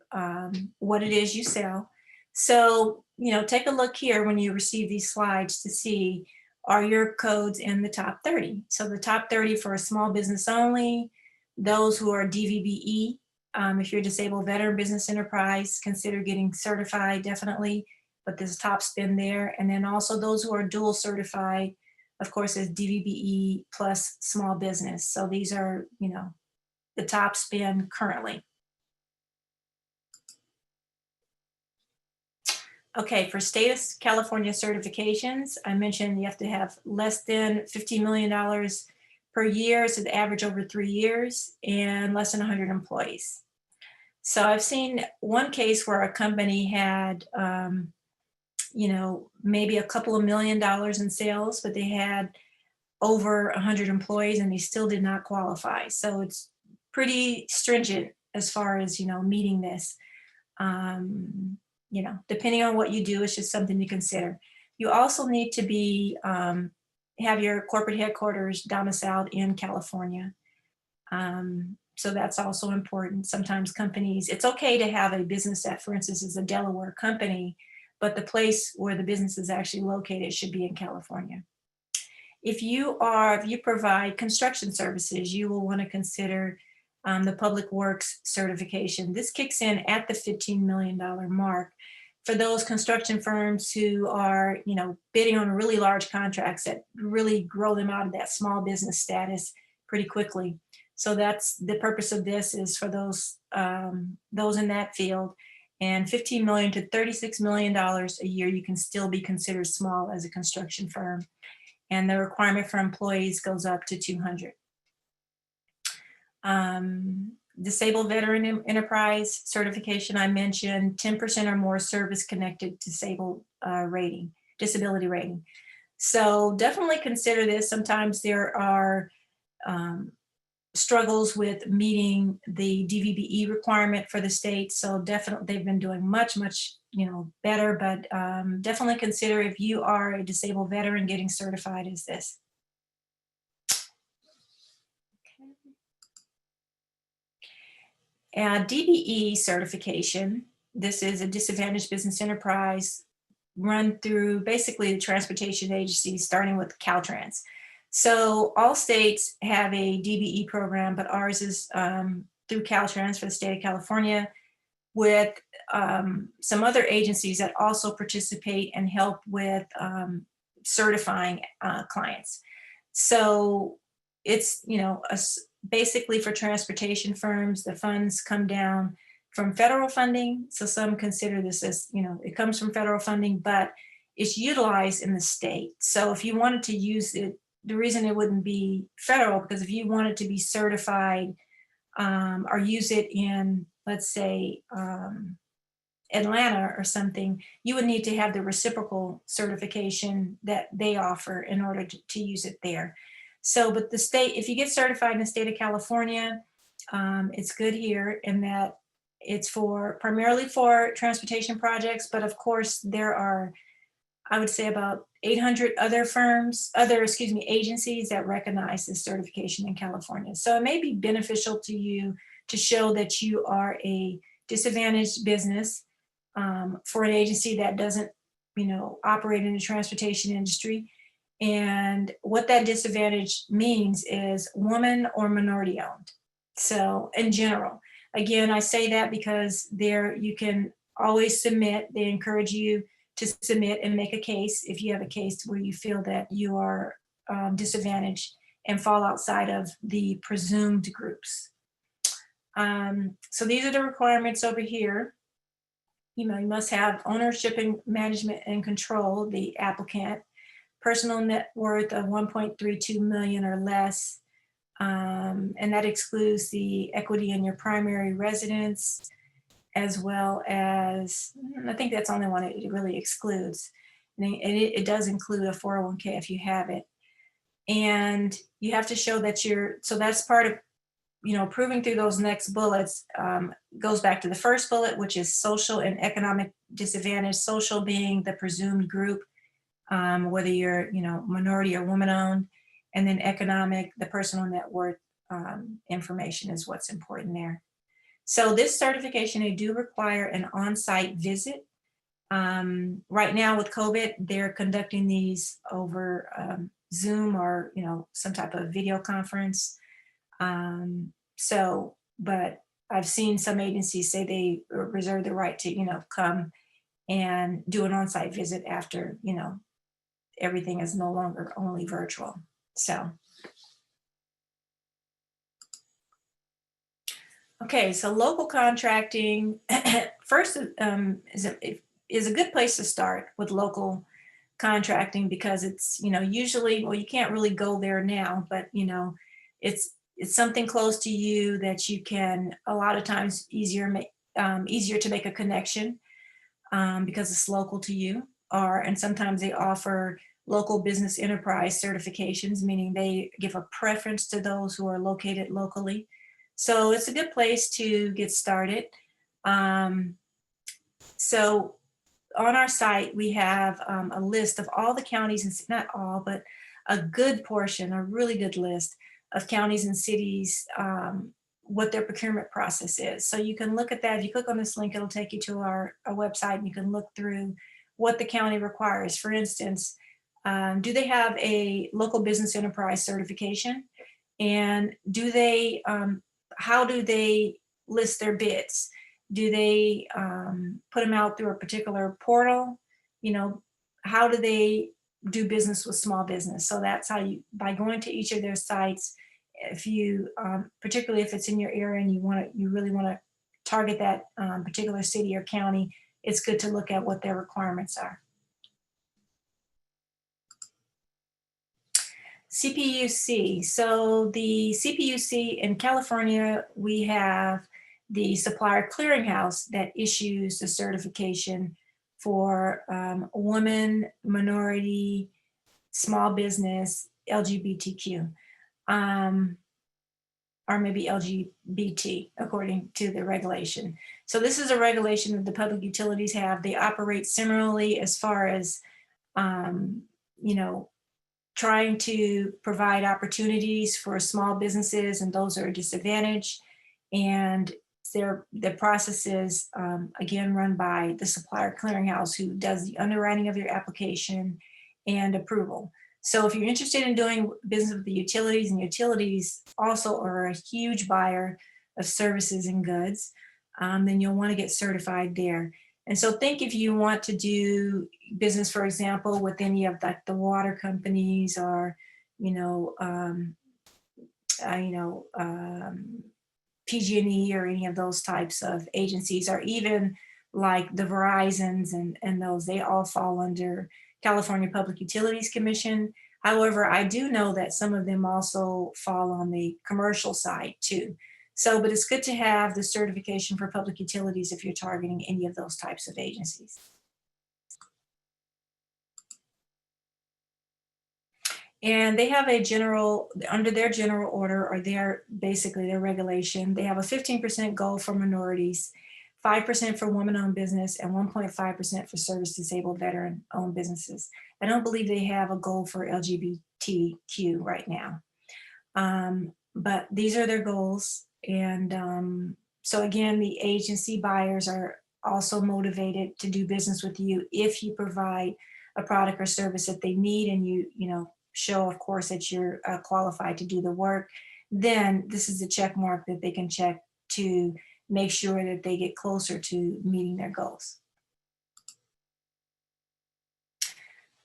what it is you sell. So, you know, take a look here when you receive these slides to see, are your codes in the top 30? So the top 30 for a small business only, those who are DVBE, if you're a Disabled Veteran Business Enterprise, consider getting certified definitely, but there's top spend there. And then also those who are dual certified, of course, is DVBE plus small business. So these are, you know, the top spend currently. Okay, for state of California certifications, I mentioned you have to have less than $15 million per year, so the average over 3 years, and less than 100 employees. So I've seen one case where a company had, you know, maybe a couple of $1 million in sales, but they had over 100 employees and they still did not qualify. So it's pretty stringent as far as, you know, meeting this. You know, depending on what you do, it's just something to consider. You also need to be, have your corporate headquarters domiciled in California. So that's also important. Sometimes companies, it's okay to have a business that, for instance, is a Delaware company, but the place where the business is actually located should be in California. If you provide construction services, you will want to consider the Public Works certification. This kicks in at the $15 million mark for those construction firms who are, you know, bidding on really large contracts that really grow them out of that small business status pretty quickly. So that's the purpose of this, is for those in that field. And $15 million to $36 million a year, you can still be considered small as a construction firm. And the requirement for employees goes up to 200. Disabled Veteran Enterprise certification, I mentioned 10% or more service-connected disability rating. So definitely consider this. Sometimes there are struggles with meeting the DVBE requirement for the state. So definitely they've been doing much, you know, better, but definitely consider, if you are a disabled veteran, getting certified as this. DBE certification, this is a disadvantaged business enterprise run through basically the transportation agencies, starting with Caltrans. So all states have a DBE program, but ours is through Caltrans for the state of California, with some other agencies that also participate and help with certifying clients. So it's, basically for transportation firms, the funds come down from federal funding. So some consider this as, it comes from federal funding, but it's utilized in the state. So if you wanted to use it, the reason it wouldn't be federal, because if you wanted to be certified or use it in, let's say, Atlanta or something, you would need to have the reciprocal certification that they offer in order to use it there. So, but the state, if you get certified in the state of California, it's good here in that it's primarily for transportation projects, but of course there are, I would say, about 800 other agencies that recognize this certification in California. So it may be beneficial to you to show that you are a disadvantaged business for an agency that doesn't, operate in the transportation industry. And what that disadvantage means is woman or minority owned. So in general, again, I say that because you can always submit. They encourage you to submit and make a case if you have a case where you feel that you are disadvantaged and fall outside of the presumed groups. So these are the requirements over here. You must have ownership and management and control, the applicant, personal net worth of 1.32 million or less, and that excludes the equity in your primary residence, as well as, I think that's the only one it really excludes. And it does include a 401k if you have it. And you have to show that so that's part of, proving through those next bullets, goes back to the first bullet, which is social and economic disadvantage, social being the presumed group, whether you're, minority or woman owned, and then economic, the personal net worth information is what's important there. So this certification, they do require an on-site visit. Right now with COVID, they're conducting these over Zoom or, some type of video conference. But I've seen some agencies say they reserve the right to, come and do an on-site visit after, everything is no longer only virtual. So. Okay, so local contracting, first is a good place to start with local contracting because it's, usually, well, you can't really go there now, but, it's something close to you that you can, a lot of times easier to make a connection because it's local to you. And sometimes they offer local business enterprise certifications, meaning they give a preference to those who are located locally. So it's a good place to get started. So on our site, we have a list of all the counties, and not all, but a good portion, a really good list of counties and cities, what their procurement process is. So you can look at that. If you click on this link, it'll take you to our website, and you can look through what the county requires. For instance, do they have a local business enterprise certification? And do they, how do they list their bids? Do they put them out through a particular portal? How do they do business with small business? So that's how by going to each of their sites, if you, particularly if it's in your area and you really want to target that particular city or county, it's good to look at what their requirements are. CPUC. So the CPUC in California, we have the Supplier Clearinghouse that issues the certification for women, minority, small business, LGBTQ, or maybe LGBT, according to the regulation. So this is a regulation that the public utilities have. They operate similarly as far as, trying to provide opportunities for small businesses and those who are disadvantaged. And the process is, again, run by the Supplier Clearinghouse, who does the underwriting of your application and approval. So if you're interested in doing business with the utilities, and utilities also are a huge buyer of services and goods, then you'll want to get certified there. And so think if you want to do business, for example, with any of like the water companies or, you know, PG&E or any of those types of agencies, or even like the Verizons and those, they all fall under California Public Utilities Commission. However, I do know that some of them also fall on the commercial side too. So, but it's good to have the certification for public utilities if you're targeting any of those types of agencies. And they have a general, under their general order, or basically their regulation, they have a 15% goal for minorities, 5% for women-owned business, and 1.5% for service-disabled veteran-owned businesses. I don't believe they have a goal for LGBTQ right now. But these are their goals. And so again, the agency buyers are also motivated to do business with you if you provide a product or service that they need, and you show, of course, that you're qualified to do the work. Then this is a check mark that they can check to make sure that they get closer to meeting their goals.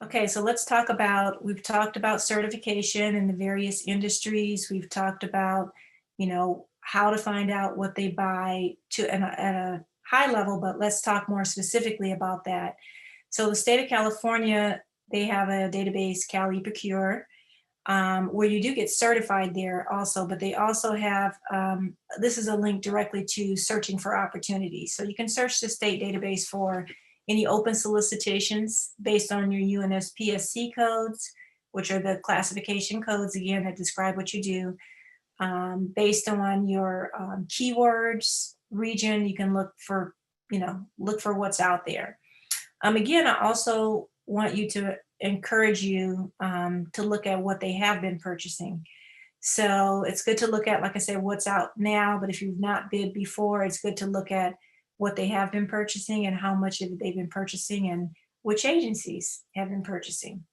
Okay, so let's talk about, we've talked about certification in the various industries. We've talked about, how to find out what they buy at a high level, but let's talk more specifically about that. So the state of California, they have a database, Cal eProcure, where you do get certified there also, but they also have, this is a link directly to searching for opportunities. So you can search the state database for any open solicitations based on your UNSPSC codes, which are the classification codes, again, that describe what you do. Based on your keywords, region, you can look for what's out there. Again, I also want you to encourage you to look at what they have been purchasing. So it's good to look at, like I said, what's out now, but if you've not bid before, it's good to look at what they have been purchasing and how much they've been purchasing and which agencies have been purchasing.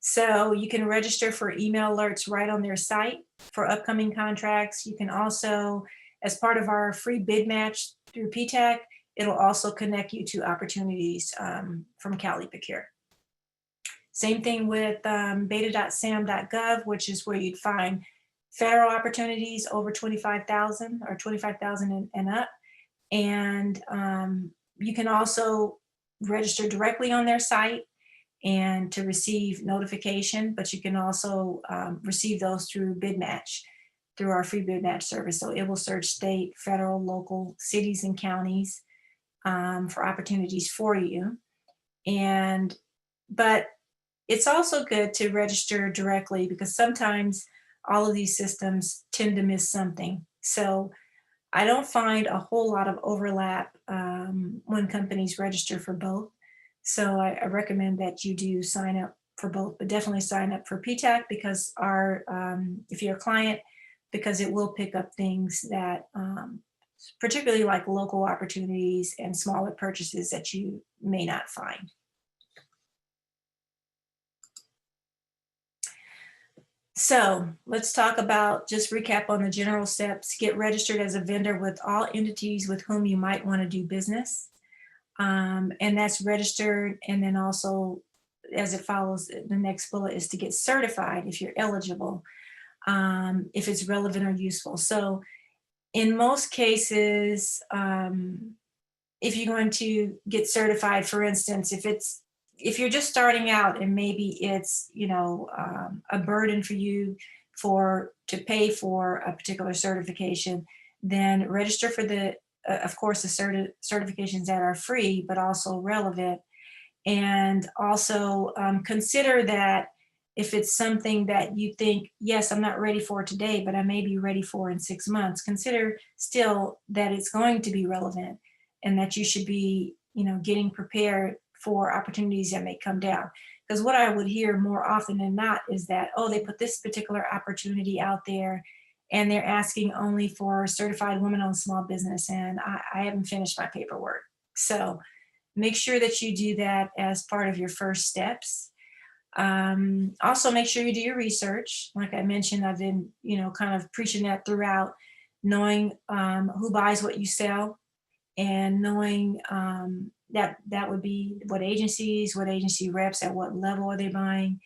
So you can register for email alerts right on their site for upcoming contracts. You can also, as part of our free bid match through PTAC, it'll also connect you to opportunities from Cal eProcure. Same thing with beta.sam.gov, which is where you'd find federal opportunities over 25,000 or 25,000 and up. And you can also register directly on their site and to receive notification, but you can also receive those through bid match, through our free bid match service. So it will search state, federal, local, cities and counties for opportunities for you. But it's also good to register directly, because sometimes all of these systems tend to miss something. So I don't find a whole lot of overlap when companies register for both. So I recommend that you do sign up for both, but definitely sign up for PTAC, because if you're a client, because it will pick up things that, particularly like local opportunities and smaller purchases that you may not find. So let's talk about, just recap on the general steps. Get registered as a vendor with all entities with whom you might want to do business. And that's registered. And then also, as it follows, the next bullet is to get certified if you're eligible, if it's relevant or useful. So in most cases, if you're going to get certified, for instance, if you're just starting out and maybe it's, a burden for you to pay for a particular certification, then register for of course, the certifications that are free, but also relevant. And also consider that if it's something that you think, yes, I'm not ready for today, but I may be ready for in 6 months, consider still that it's going to be relevant and that you should be, getting prepared for opportunities that may come down. Because what I would hear more often than not is that, oh, they put this particular opportunity out there and they're asking only for certified women-owned small business, and I haven't finished my paperwork. So make sure that you do that as part of your first steps. Also, make sure you do your research. Like I mentioned, I've been, kind of preaching that throughout, knowing who buys what you sell, and knowing that would be what agency reps, at what level are they buying.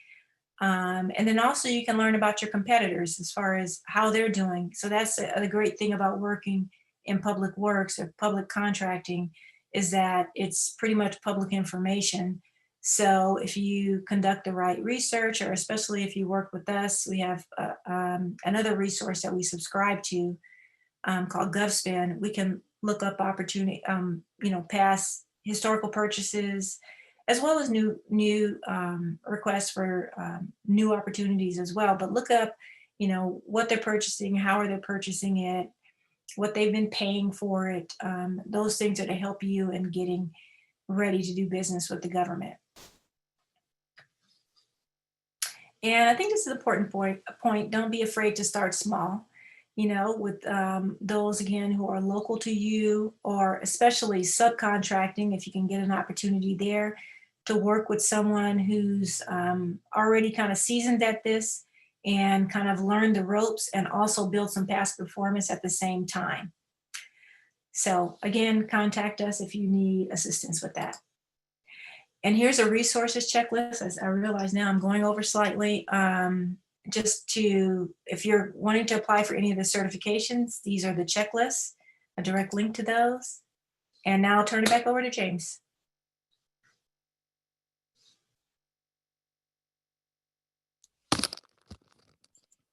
And then also you can learn about your competitors as far as how they're doing. So that's a great thing about working in public works or public contracting, is that it's pretty much public information. So if you conduct the right research, or especially if you work with us, we have another resource that we subscribe to called GovSpin. We can look up opportunity, past historical purchases, as well as new requests for new opportunities as well. But look up, what they're purchasing, how are they purchasing it, what they've been paying for it. Those things are to help you in getting ready to do business with the government. And I think this is an important point. Don't be afraid to start small, with those, again, who are local to you, or especially subcontracting, if you can get an opportunity there to work with someone who's already kind of seasoned at this and kind of learn the ropes, and also build some past performance at the same time. So again, contact us if you need assistance with that. And here's a resources checklist. As I realize now I'm going over slightly. If you're wanting to apply for any of the certifications, these are the checklists, a direct link to those. And now I'll turn it back over to James.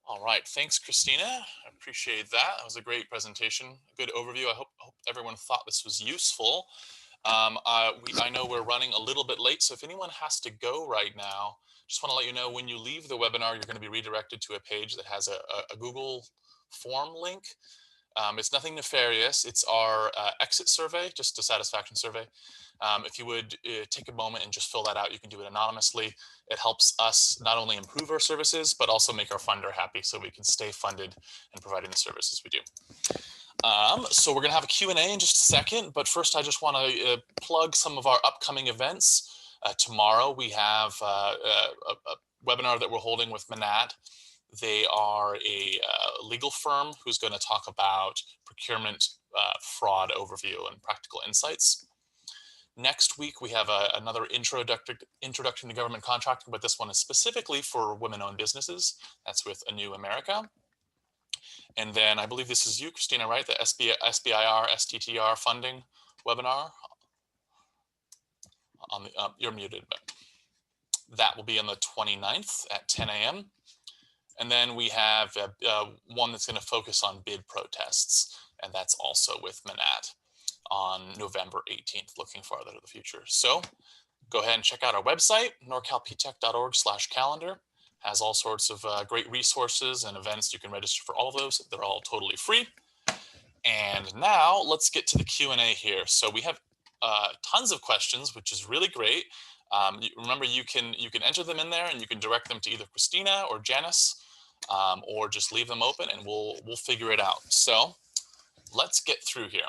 All right, thanks, Christina. I appreciate that. That was a great presentation, a good overview. I hope everyone thought this was useful. I know we're running a little bit late, so if anyone has to go right now, just want to let you know, when you leave the webinar, you're going to be redirected to a page that has a Google form link. It's nothing nefarious. It's our exit survey, just a satisfaction survey. If you would take a moment and just fill that out, you can do it anonymously. It helps us not only improve our services, but also make our funder happy, so we can stay funded and providing the services we do. So we're going to have a Q&A in just a second, but first I just want to plug some of our upcoming events. Tomorrow we have a webinar that we're holding with Manat. They are a legal firm who's going to talk about procurement fraud overview and practical insights. Next week, we have another introduction to government contracting, but this one is specifically for women-owned businesses. That's with A New America. And then I believe this is you, Christina, right? The SBIR, STTR funding webinar. You're muted, but that will be on the 29th at 10 a.m. And then we have one that's going to focus on bid protests, and that's also with Manat on November 18th, looking farther to the future. So go ahead and check out our website, norcalptech.org/calendar. Has all sorts of great resources and events. You can register for all of those. They're all totally free. And now let's get to the Q&A here. So we have tons of questions, which is really great. Remember, you can enter them in there, and you can direct them to either Christina or Janice, or just leave them open, and we'll figure it out. So let's get through here.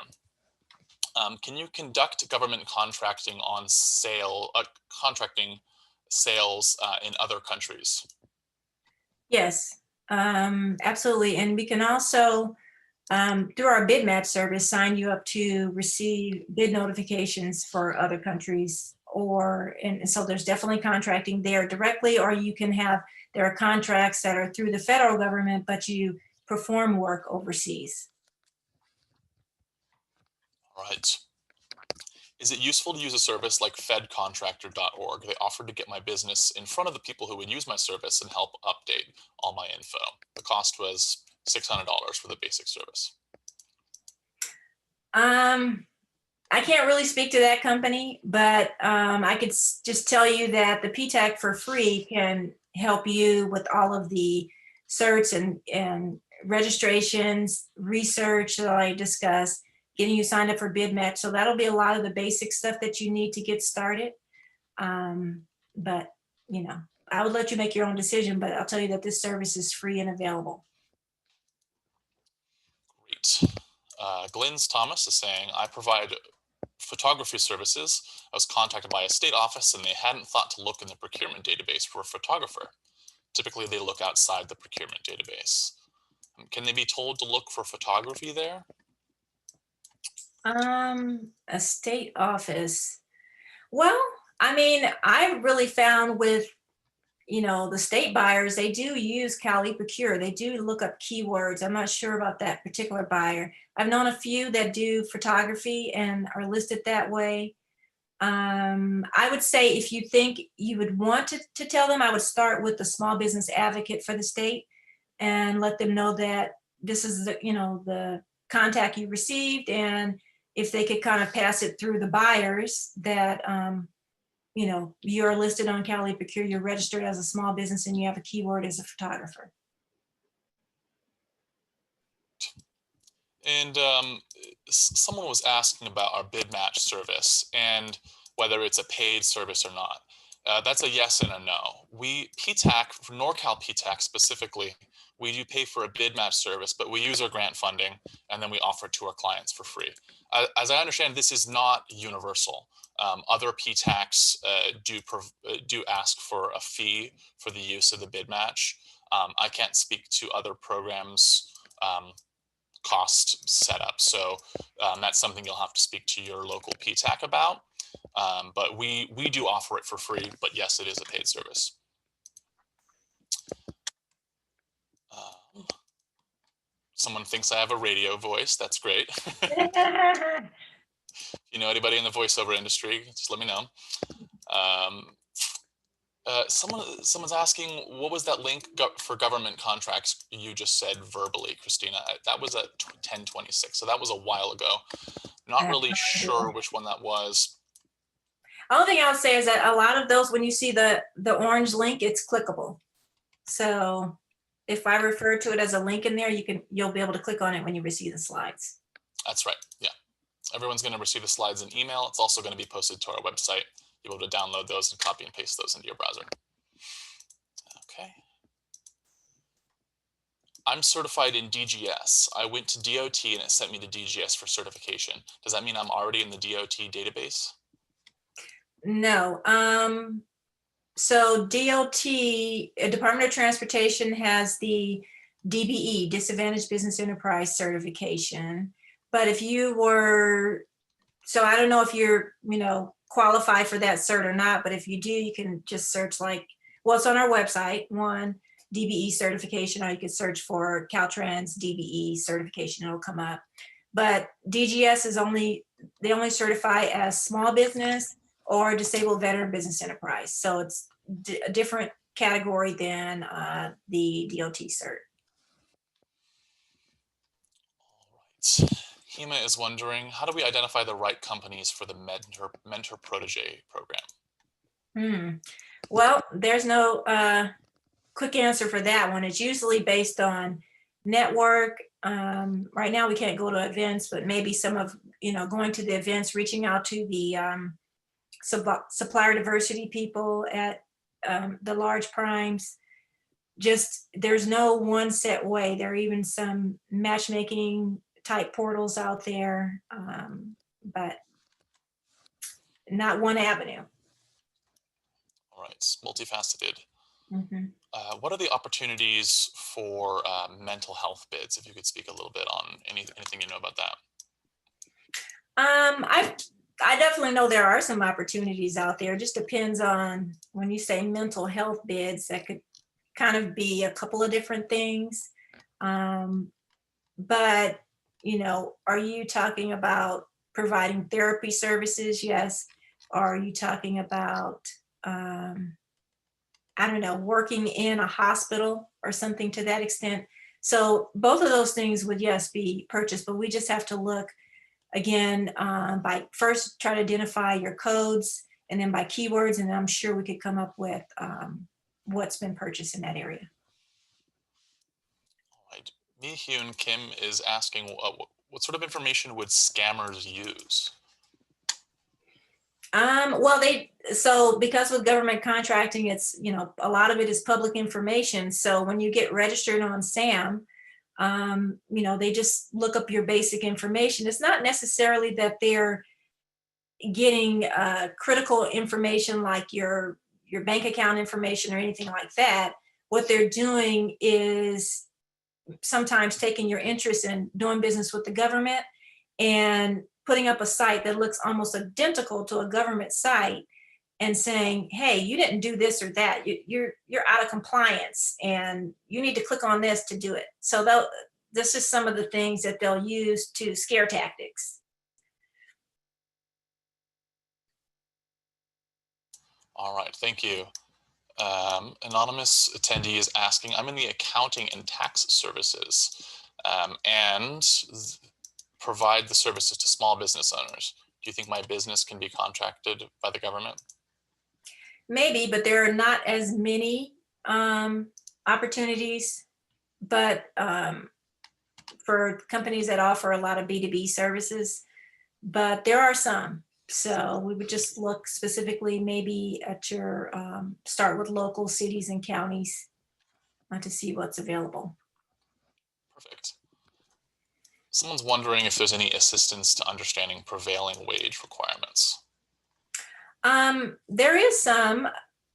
Can you conduct government contracting on contracting sales in other countries? Yes, absolutely. And we can also, through our bid match service, sign you up to receive bid notifications for other countries. And so there's definitely contracting there directly, or you can there are contracts that are through the federal government, but you perform work overseas. All right. Is it useful to use a service like fedcontractor.org? They offered to get my business in front of the people who would use my service and help update all my info. The cost was $600 for the basic service. I can't really speak to that company, but I could just tell you that the PTAC for free can help you with all of the certs and registrations, research that I discussed, getting you signed up for bid match. So that'll be a lot of the basic stuff that you need to get started. But, I would let you make your own decision, but I'll tell you that this service is free and available. Great. Glenn's Thomas is saying, I provide photography services. I was contacted by a state office and they hadn't thought to look in the procurement database for a photographer. Typically they look outside the procurement database. Can they be told to look for photography there? A state office. Well, I mean, I really found with, the state buyers, they do use Cal Procure. They do look up keywords. I'm not sure about that particular buyer. I've known a few that do photography and are listed that way. I would say if you think you would want to tell them, I would start with the small business advocate for the state and let them know that this is the contact you received, and if they could kind of pass it through the buyers that you're listed on Cal Procure, you're registered as a small business, and you have a keyword as a photographer. And someone was asking about our bid match service and whether it's a paid service or not. That's a yes and a no. We PTAC, for Norcal PTAC specifically, we do pay for a bid match service, but we use our grant funding and then we offer it to our clients for free. As I understand, this is not universal. Other PTACs do ask for a fee for the use of the bid match. I can't speak to other programs' cost setup, so that's something you'll have to speak to your local PTAC about. But we do offer it for free, but yes, it is a paid service. Someone thinks I have a radio voice. That's great. If you know anybody in the voiceover industry, just let me know. Someone's asking, what was that link for government contracts you just said verbally, Christina? That was at 1026, so that was a while ago. Not really sure which one that was. Only thing I'll say is that a lot of those, when you see the orange link, it's clickable. So if I refer to it as a link in there, you'll be able to click on it when you receive the slides. That's right. Yeah. Everyone's going to receive the slides in email. It's also going to be posted to our website. You'll be able to download those and copy and paste those into your browser. Okay. I'm certified in DGS. I went to DOT and it sent me to DGS for certification. Does that mean I'm already in the DOT database? No. So DOT, Department of Transportation, has the DBE, Disadvantaged Business Enterprise certification. But if you were, so I don't know if you're, qualify for that cert or not, but if you do, you can just search it's on our website, one, DBE certification, or you could search for Caltrans DBE certification, it'll come up. But DGS is they only certify as small business or disabled veteran business enterprise. So it's a different category than the DOT cert. All right. Hema is wondering, how do we identify the right companies for the mentor protege program? Well, there's no quick answer for that one. It's usually based on network. Right now we can't go to events, but maybe some of, going to the events, reaching out to the supplier diversity people at the large primes. Just, there's no one set way. There are even some matchmaking type portals out there, but not one avenue. All right, it's multifaceted. Mm-hmm. What are the opportunities for mental health bids? If you could speak a little bit on anything you know about that. I definitely know there are some opportunities out there. It just depends on, when you say mental health bids, that could kind of be a couple of different things. But, are you talking about providing therapy services? Yes. Or are you talking about, I don't know, working in a hospital or something to that extent? So both of those things would, yes, be purchased, but we just have to look again, by first try to identify your codes, and then by keywords, and I'm sure we could come up with what's been purchased in that area. All right. Mi-Hyun Kim is asking, what sort of information would scammers use? So because with government contracting, it's, a lot of it is public information. So when you get registered on SAM, they just look up your basic information. It's not necessarily that they're getting critical information like your bank account information or anything like that. What they're doing is sometimes taking your interest in doing business with the government and putting up a site that looks almost identical to a government site and saying, hey, you didn't do this or that, you're out of compliance and you need to click on this to do it. So this is some of the things that they'll use to scare tactics. All right, thank you. Anonymous attendee is asking, I'm in the accounting and tax services and provide the services to small business owners. Do you think my business can be contracted by the government? Maybe, but there are not as many opportunities, but for companies that offer a lot of B2B services, but there are some. So we would just look specifically maybe at your, start with local cities and counties to see what's available. Perfect. Someone's wondering if there's any assistance to understanding prevailing wage requirements. There is some.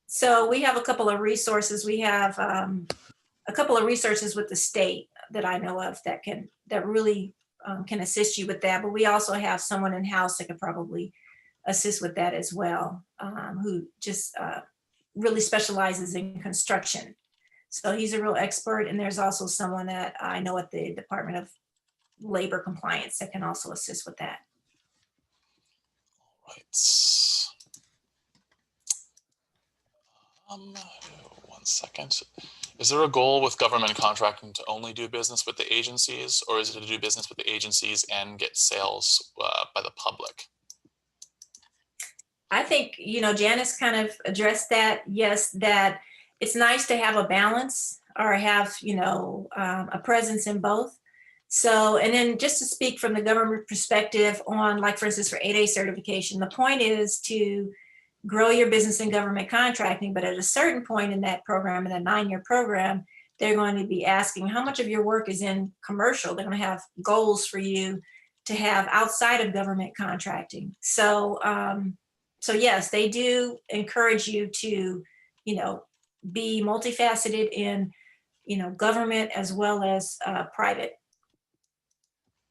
So we have a couple of resources. We have a couple of resources with the state that I know of that really can assist you with that. But we also have someone in-house that could probably assist with that as well, who just really specializes in construction. So he's a real expert. And there's also someone that I know at the Department of Labor Compliance that can also assist with that. All right. 1 second. Is there a goal with government contracting to only do business with the agencies, or is it to do business with the agencies and get sales by the public? I think, Janice kind of addressed that. Yes, that it's nice to have a balance or have, a presence in both. So, and then just to speak from the government perspective on, like, for instance, for 8A certification, the point is to grow your business in government contracting, but at a certain point in that program, in a 9-year program, they're going to be asking how much of your work is in commercial. They're going to have goals for you to have outside of government contracting. So, so yes, they do encourage you to, be multifaceted in, government as well as private.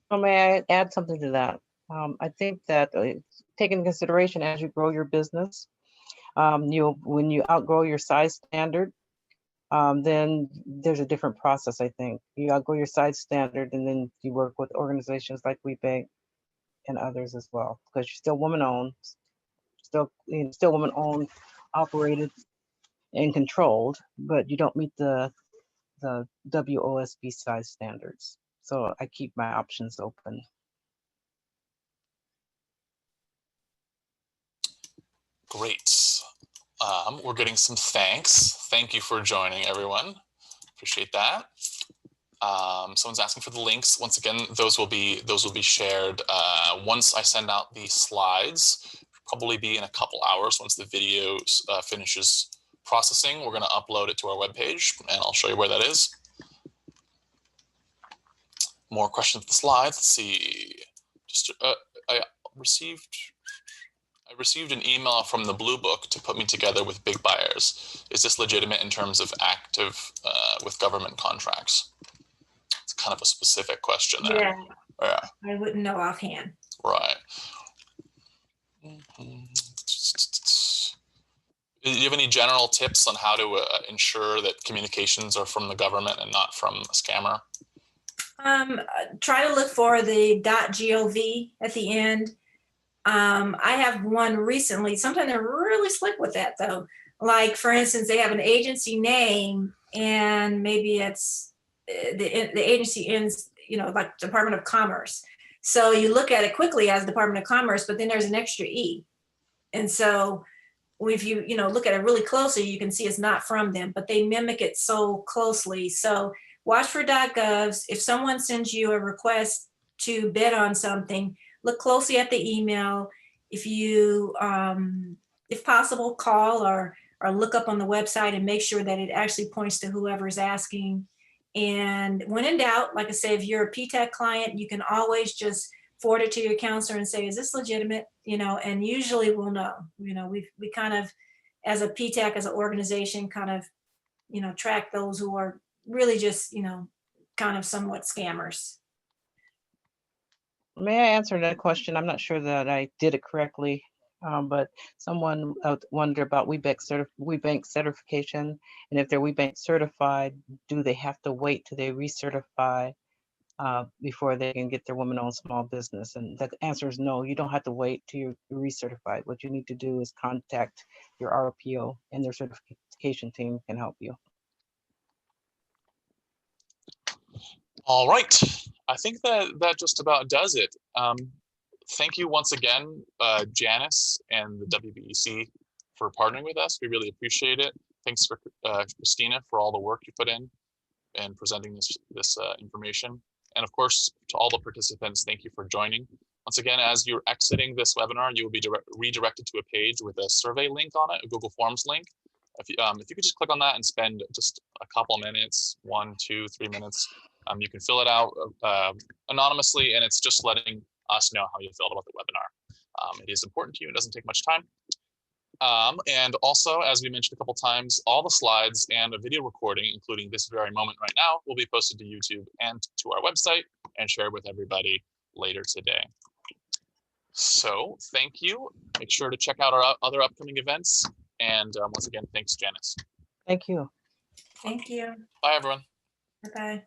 May I add something to that? I think that take into consideration as you grow your business, when you outgrow your size standard, then there's a different process. I think you outgrow your size standard, and then you work with organizations like WeBank and others as well, because you're still woman-owned, still woman-owned, operated, and controlled, but you don't meet the WOSB size standards. So I keep my options open. Great. We're getting some thanks. Thank you for joining, everyone. Appreciate that. Someone's asking for the links. Once again, those will be shared once I send out the slides. Probably be in a couple hours once the video finishes processing. We're going to upload it to our webpage, and I'll show you where that is. More questions with the slides. Let's see. Just I received an email from the Blue Book to put me together with big buyers. Is this legitimate in terms of active with government contracts? It's kind of a specific question there. Yeah. Yeah. I wouldn't know offhand. Right. Do you have any general tips on how to ensure that communications are from the government and not from a scammer? Try to look for the .gov at the end. I have one recently. Sometimes they're really slick with that, though. Like, for instance, they have an agency name, and maybe it's the agency ends, like Department of Commerce. So you look at it quickly as Department of Commerce, but then there's an extra E. And so if you look at it really closely, you can see it's not from them, but they mimic it so closely. So watch for .govs. If someone sends you a request to bid on something, look closely at the email. If you, if possible, call or look up on the website and make sure that it actually points to whoever's asking. And when in doubt, like I say, if you're a PTAC client, you can always just forward it to your counselor and say, is this legitimate? And usually we'll know. We kind of, as a PTAC, as an organization, kind of, track those who are really just, kind of somewhat scammers. May I answer that question? I'm not sure that I did it correctly, but someone wondered about WeBank certification, and if they're WeBank certified, do they have to wait till they recertify before they can get their woman-owned small business? And the answer is no. You don't have to wait till you're recertified. What you need to do is contact your RPO, and their certification team can help you. All right. I think that just about does it. Thank you once again, Janice and the WBEC for partnering with us. We really appreciate it. Thanks for Christina for all the work you put in and presenting this information. And of course, to all the participants, thank you for joining. Once again, as you're exiting this webinar, you will be redirected to a page with a survey link on it, a Google Forms link. If you could just click on that and spend just a couple minutes, 1, 2, 3 minutes, you can fill it out anonymously, and it's just letting us know how you felt about the webinar. It is important to you. It doesn't take much time. And also, as we mentioned a couple times, all the slides and a video recording, including this very moment right now, will be posted to YouTube and to our website and shared with everybody later today. So thank you. Make sure to check out our other upcoming events. And once again, thanks, Janice. Thank you. Thank you. Bye, everyone. Bye-bye.